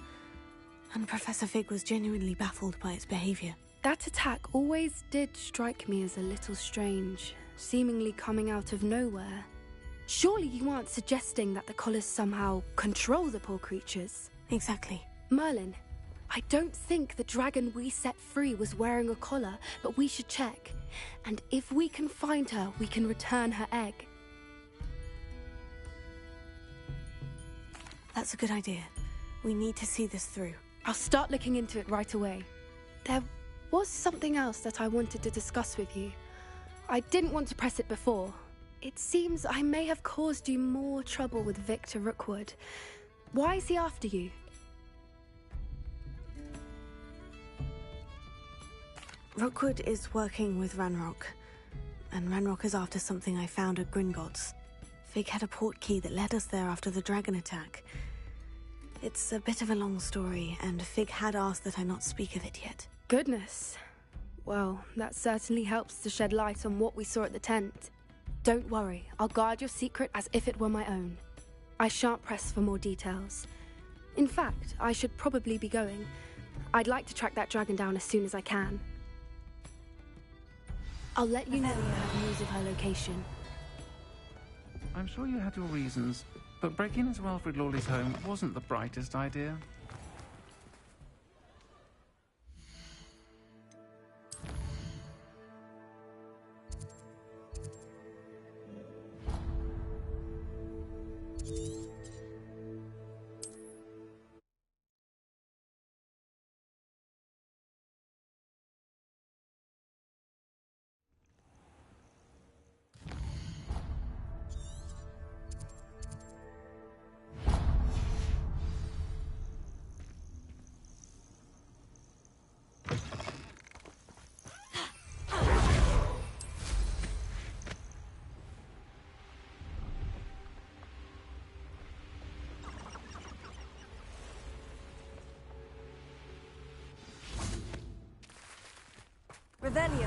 and Professor Fig was genuinely baffled by its behavior. That attack always did strike me as a little strange, seemingly coming out of nowhere. Surely you aren't suggesting that the collars somehow control the poor creatures? Exactly. Merlin, I don't think the dragon we set free was wearing a collar, but we should check. And if we can find her, we can return her egg. That's a good idea. We need to see this through. I'll start looking into it right away. There was something else that I wanted to discuss with you. I didn't want to press it before. It seems I may have caused you more trouble with Victor Rookwood. Why is he after you? Rookwood is working with Ranrock, and Ranrock is after something I found at Gringotts. Fig had a port key that led us there after the dragon attack. It's a bit of a long story, and Fig had asked that I not speak of it yet. Goodness. Well, that certainly helps to shed light on what we saw at the tent. Don't worry, I'll guard your secret as if it were my own. I shan't press for more details. In fact, I should probably be going. I'd like to track that dragon down as soon as I can. I'll let you know when I have news of her location. I'm sure you had your reasons, but breaking into Alfred Lawley's home wasn't the brightest idea. Revelio.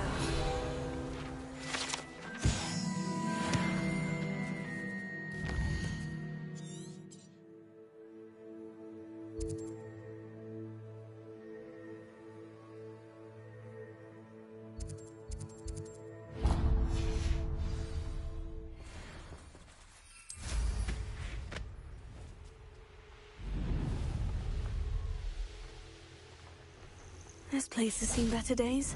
This place has seen better days.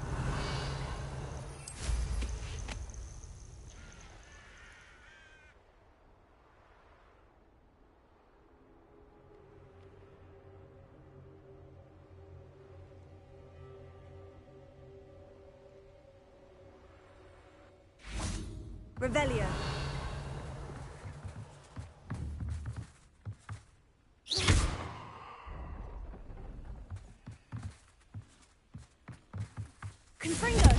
Revelio. Confringo.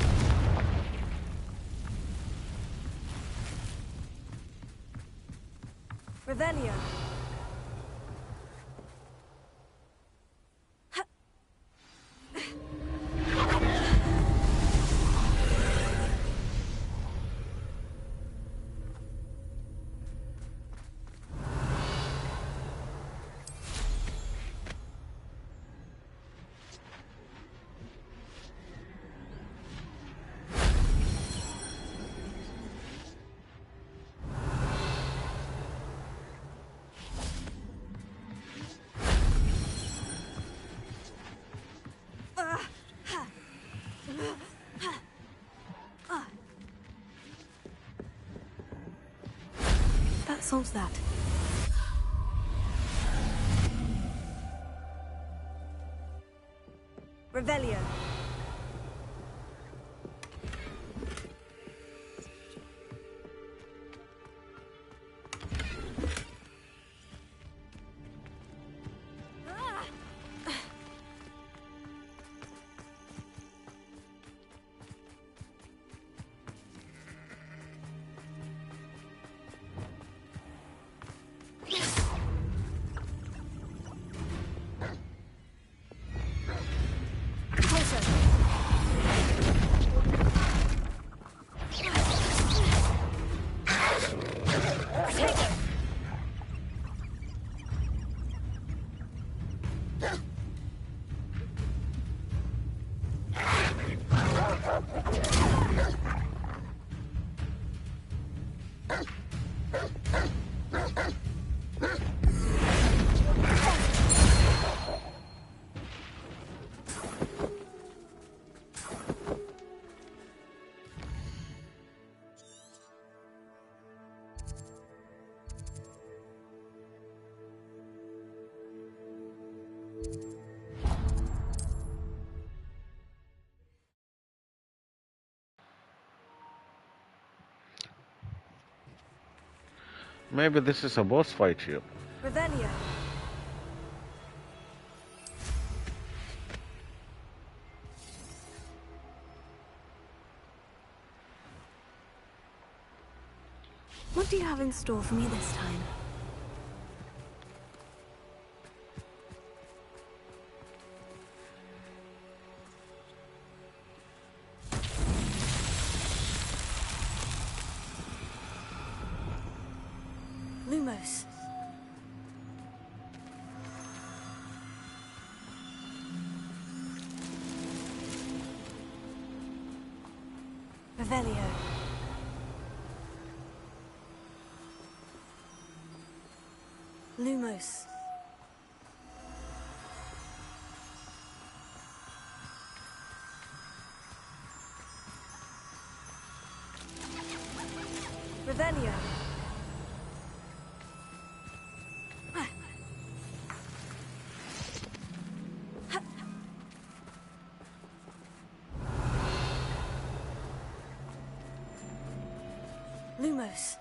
Revelio. That solves that. Revelio. Maybe this is a boss fight here. Revelio. What do you have in store for me this time? Lumos. Revelio. Lumos. Revelio. Lumos.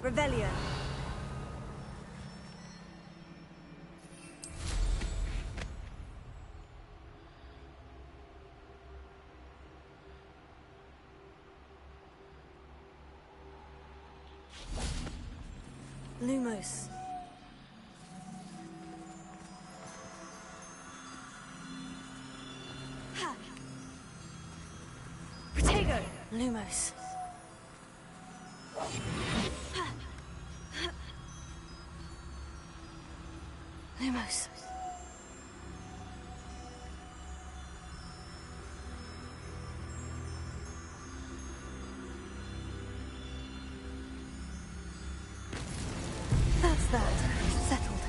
Revelio. Lumos. Protego. Lumos. Lumos. That's that. Settled.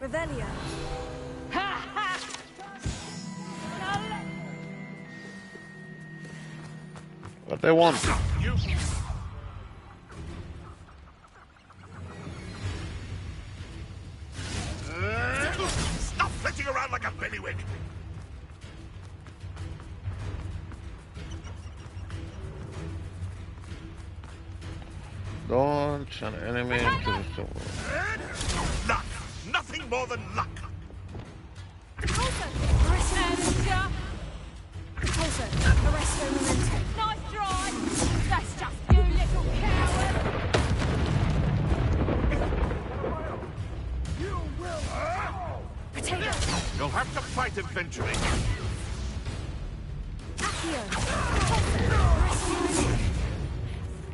Revelio. Ha ha! What they want? You. Stop flitting around like a billywig! Launch an enemy into the store. Luck! Nothing more than luck! Nice try! That's just you, little coward! You will! You'll have to fight eventually.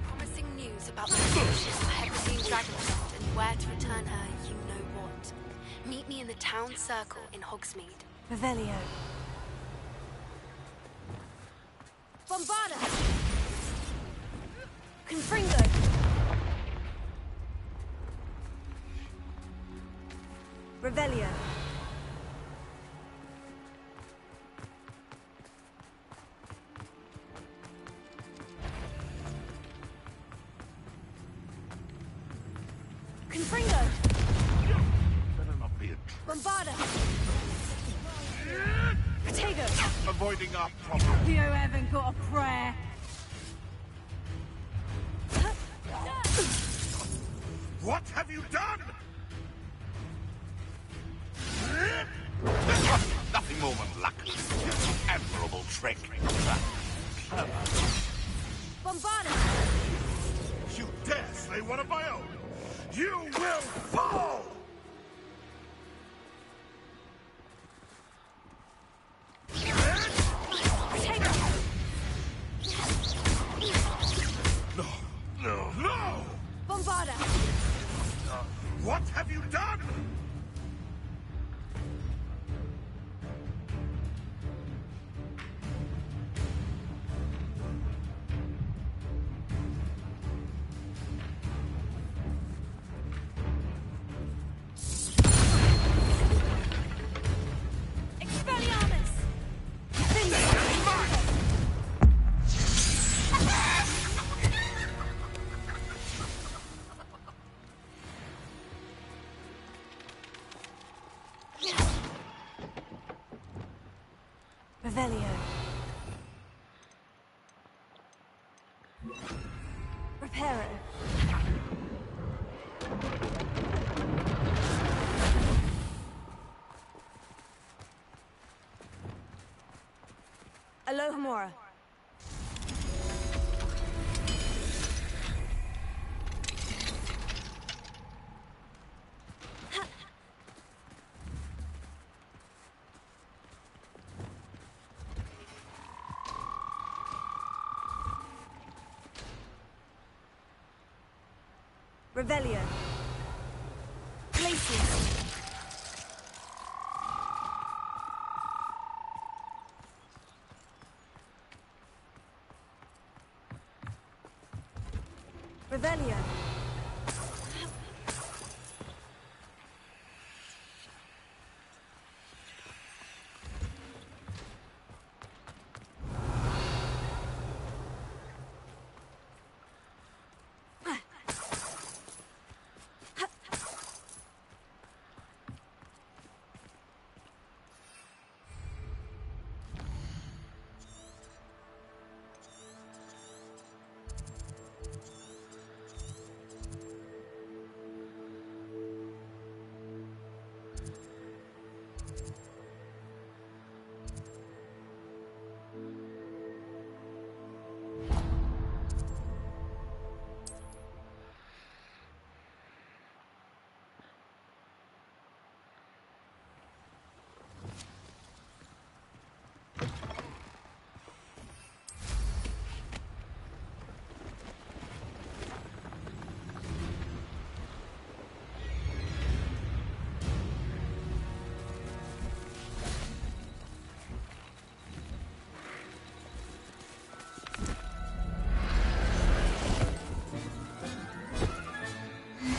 Promising news about the location of Hexine Dragonflight and where to return her, you know what. Meet me in the town circle in Hogsmeade. Revelio. Bombarda! Confringo! Revelio. Confringo! Better not be a Bombarda! Protego! avoiding our problem. You haven't got a prayer. What have you done? Nothing more than luck. Admirable trick. Bombarda! You dare slay one of my own? You will fall! No, no, no! Bombarda! What have you done? Expelliarmus! Revelio. Reparo. Alohomora. Revelio. Glacius. Revelio.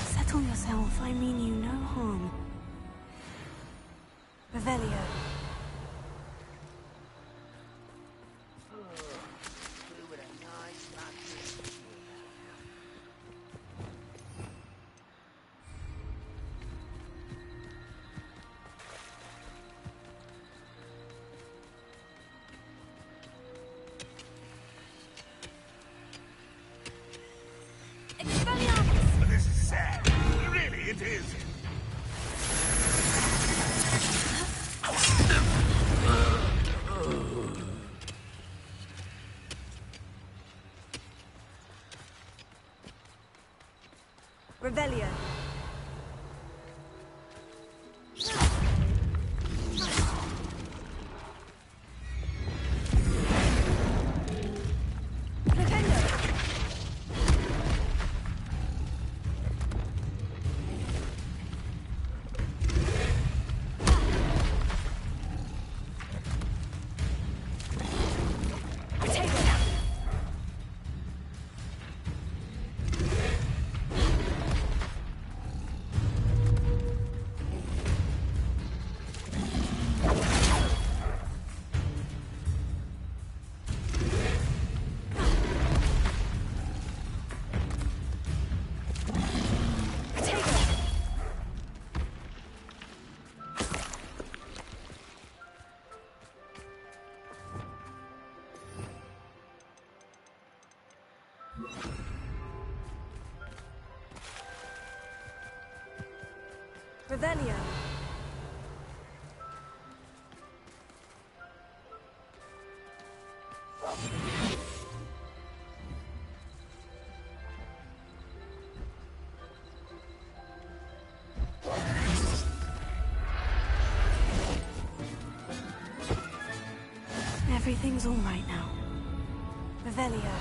Settle yourself. I mean you no harm. Revelio. This is sad. Really, it is. Revelio. Revelio. Everything's all right now. Revelio.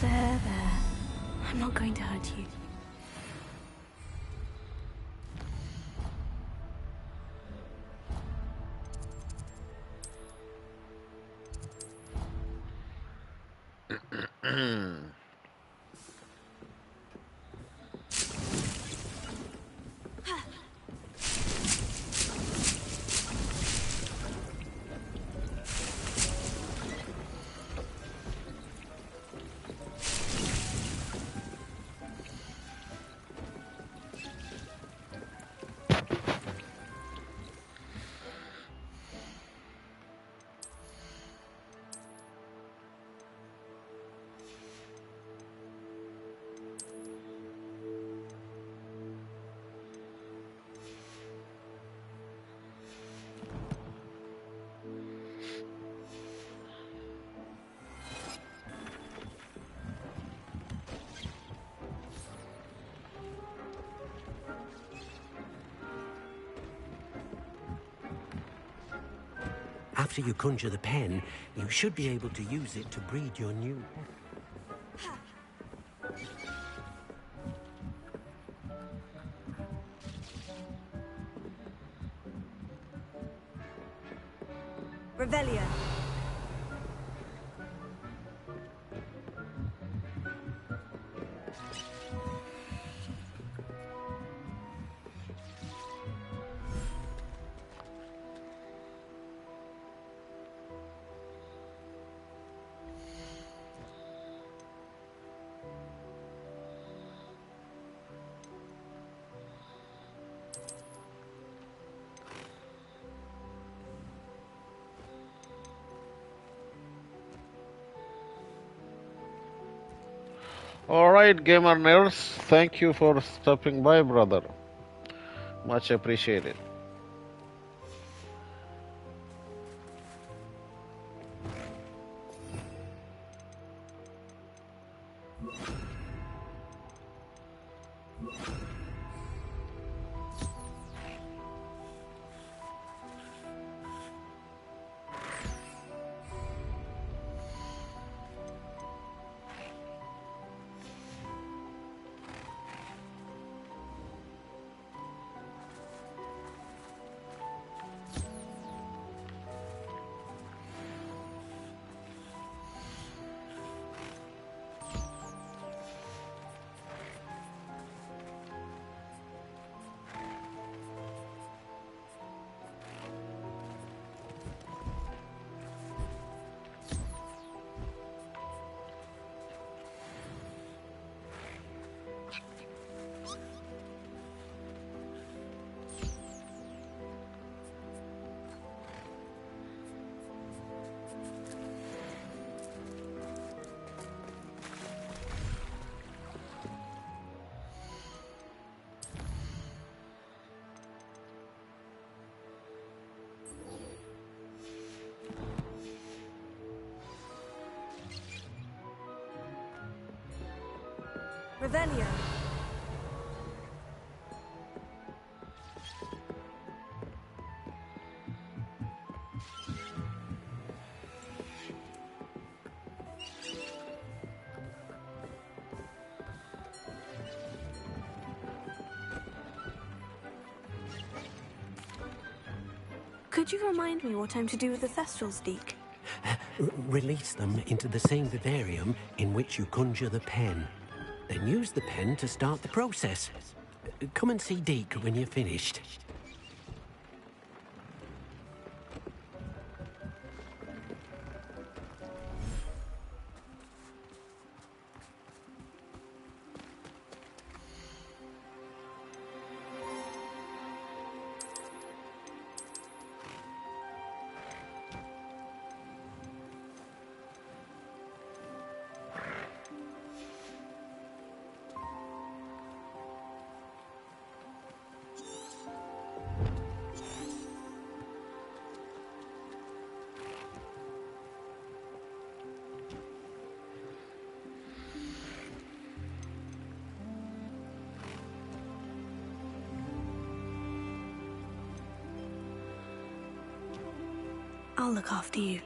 There. I'm not going to hurt you. After you conjure the pen, you should be able to use it to breed your new... Revelio. Alright, gamer nerds, thank you for stopping by, brother. Much appreciated. Revelio. Could you remind me what I'm to do with the Thestrals, Deke? Release them into the same vivarium in which you conjure the pen. Then use the pen to start the process. Come and see Deke when you're finished. I'll look after you.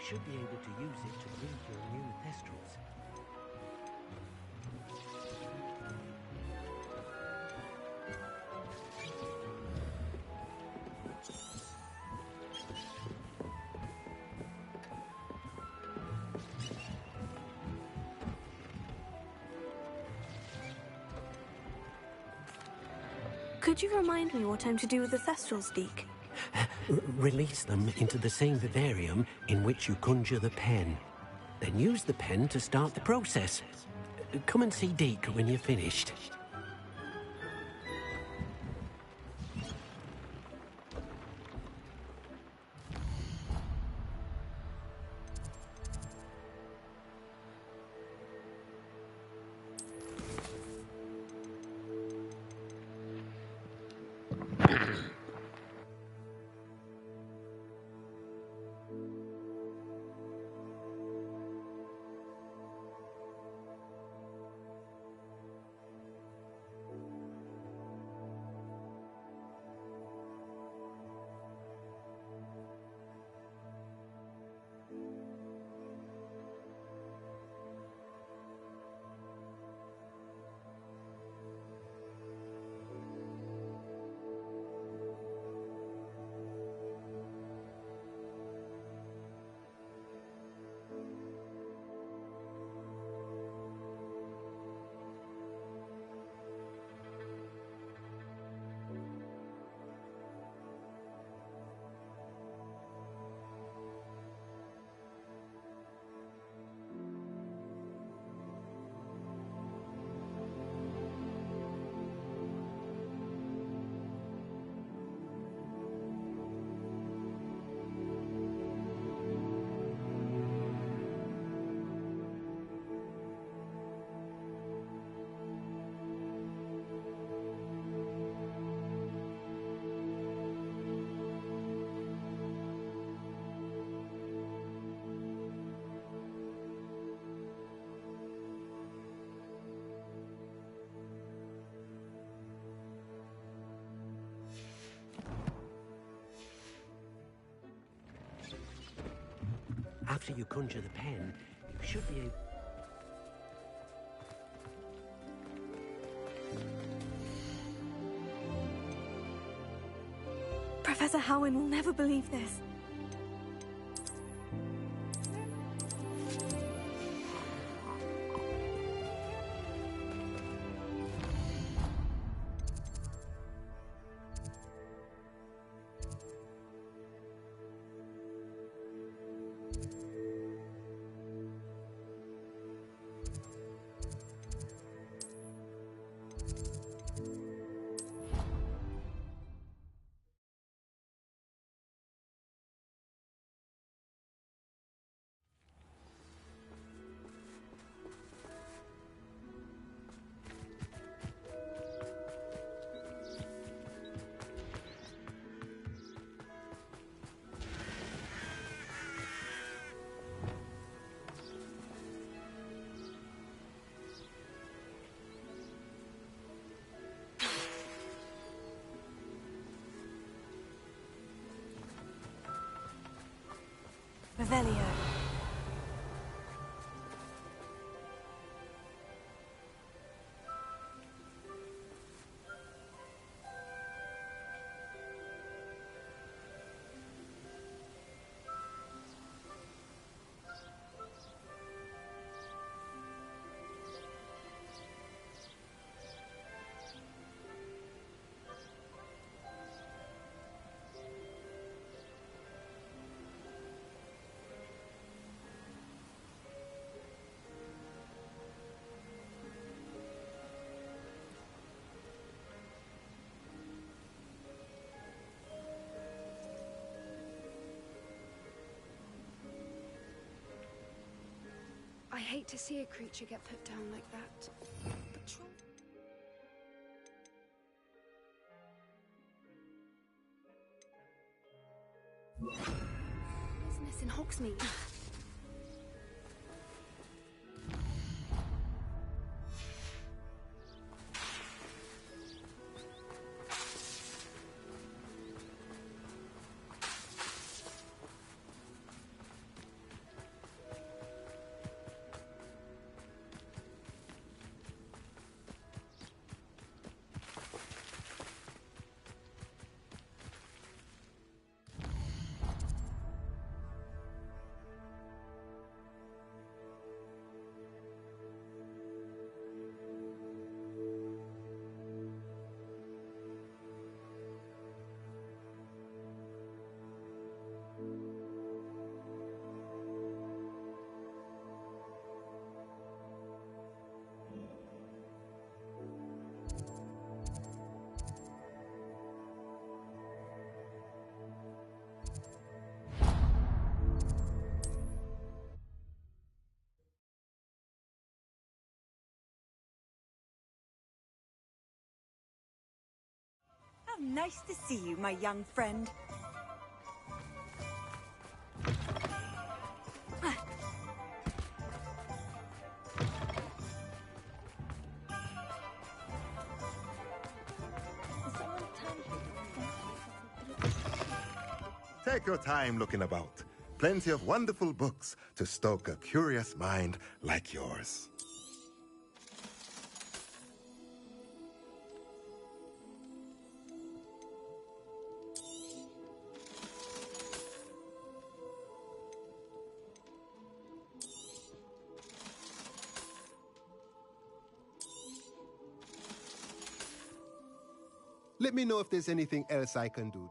should be able to use it to breed your new thestrals. Could you remind me what I'm to do with the Thestrals, Deke? Release them into the same vivarium in which you conjure the pen. Then use the pen to start the process. Come and see Deke when you're finished. After you conjure the pen, you should be able... Professor Howin will never believe this. Revelio. I hate to see a creature get put down like that. But business in Hogsmeade. nice to see you, my young friend. Take your time looking about. Plenty of wonderful books to stoke a curious mind like yours. Let me know if there's anything else I can do.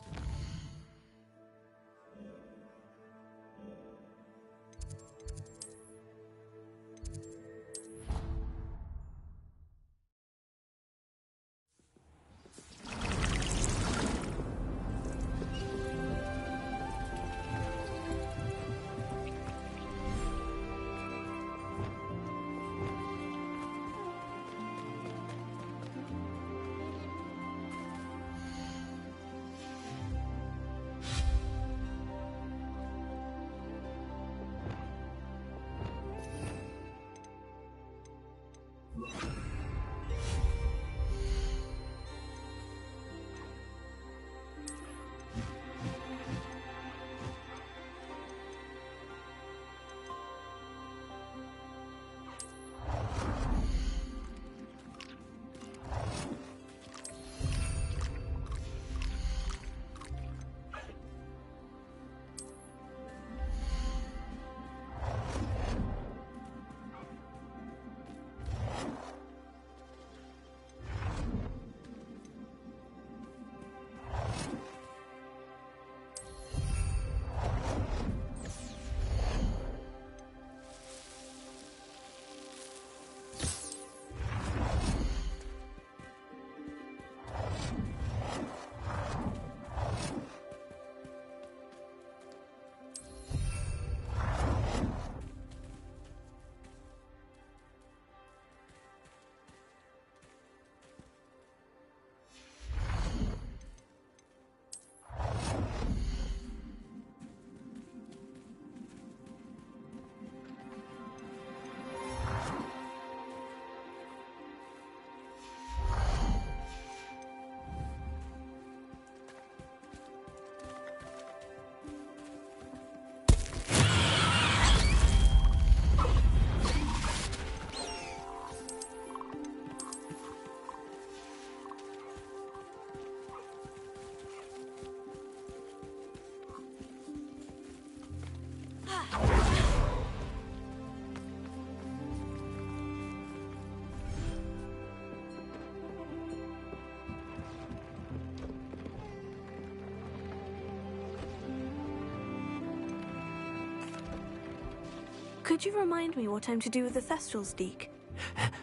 Could you remind me what I'm to do with the Thestrals, Deke?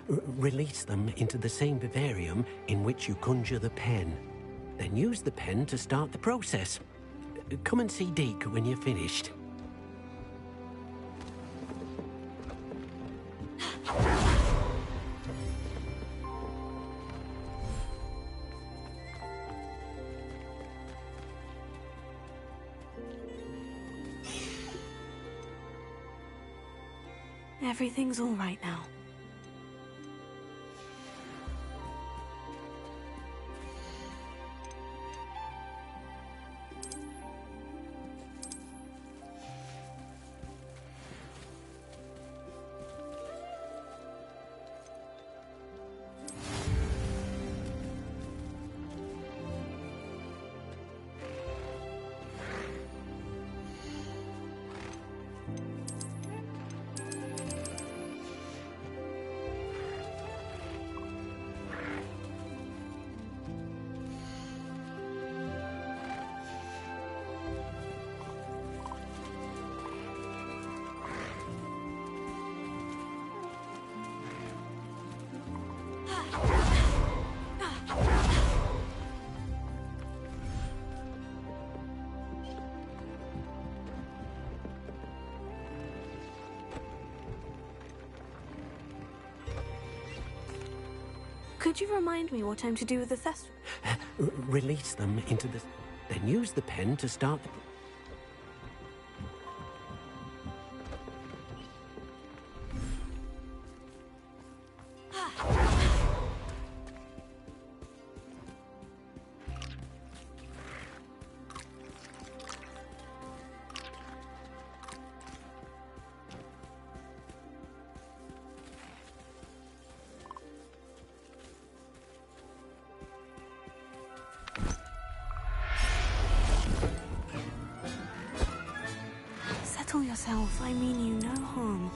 Release them into the same vivarium in which you conjure the pen. Then use the pen to start the process. Come and see Deke when you're finished. Everything's all right now. Could you remind me what I'm to do with the Thest? Release them into the... Then use the pen to start the... Settle yourself. I mean you no harm.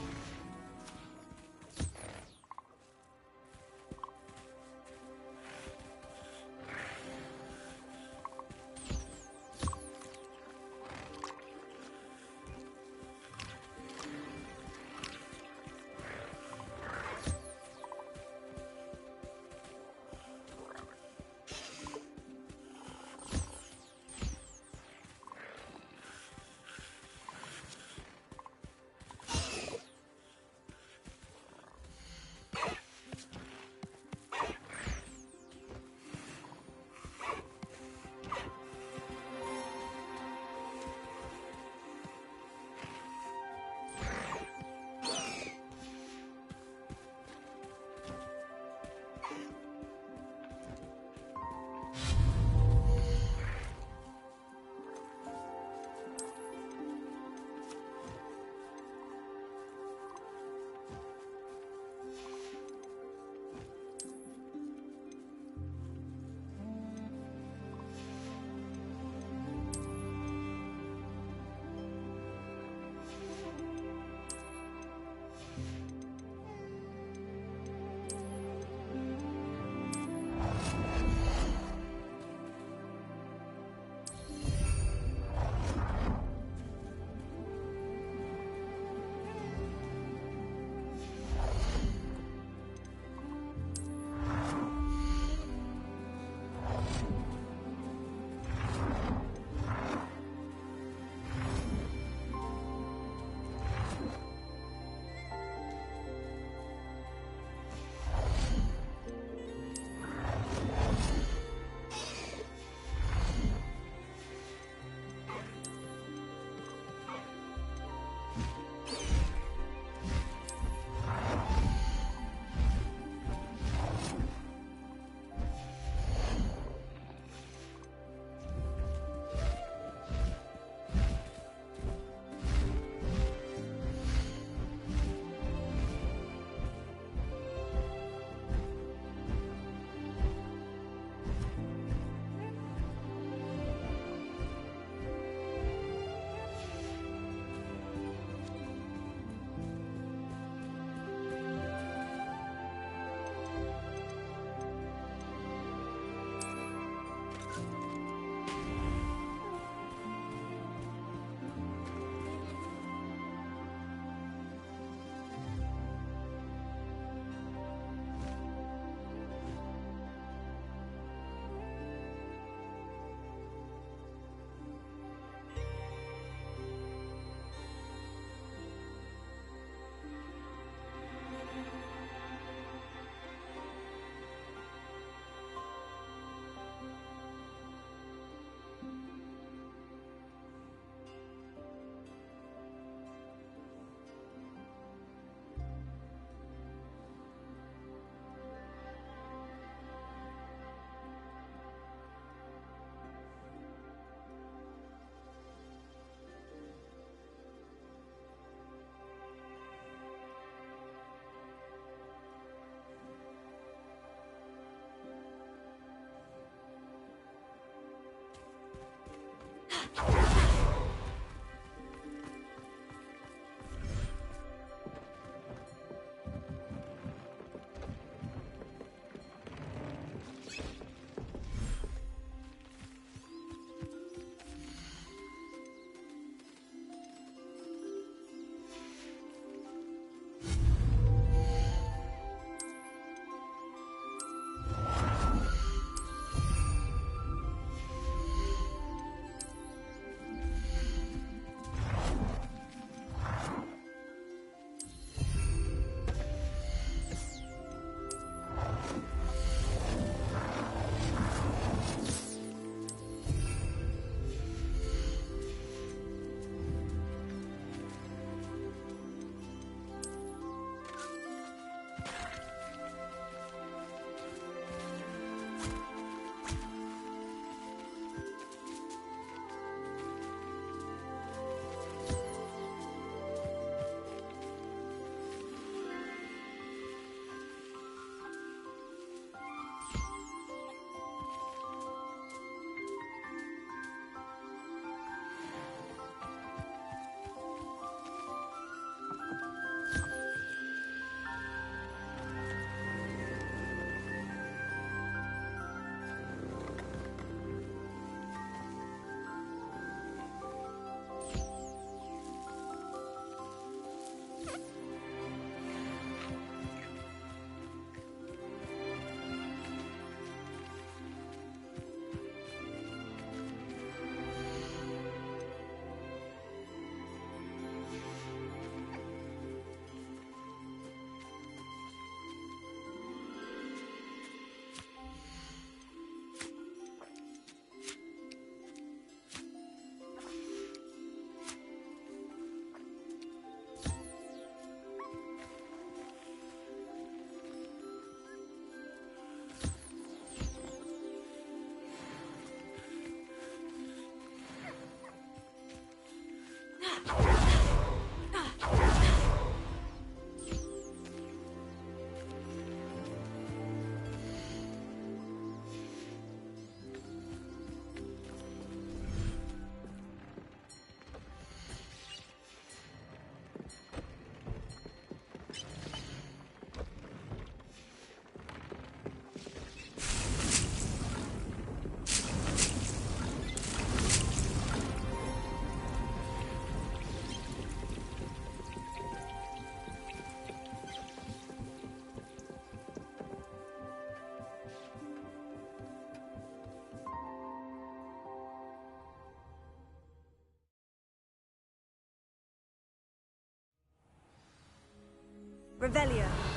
Revelio.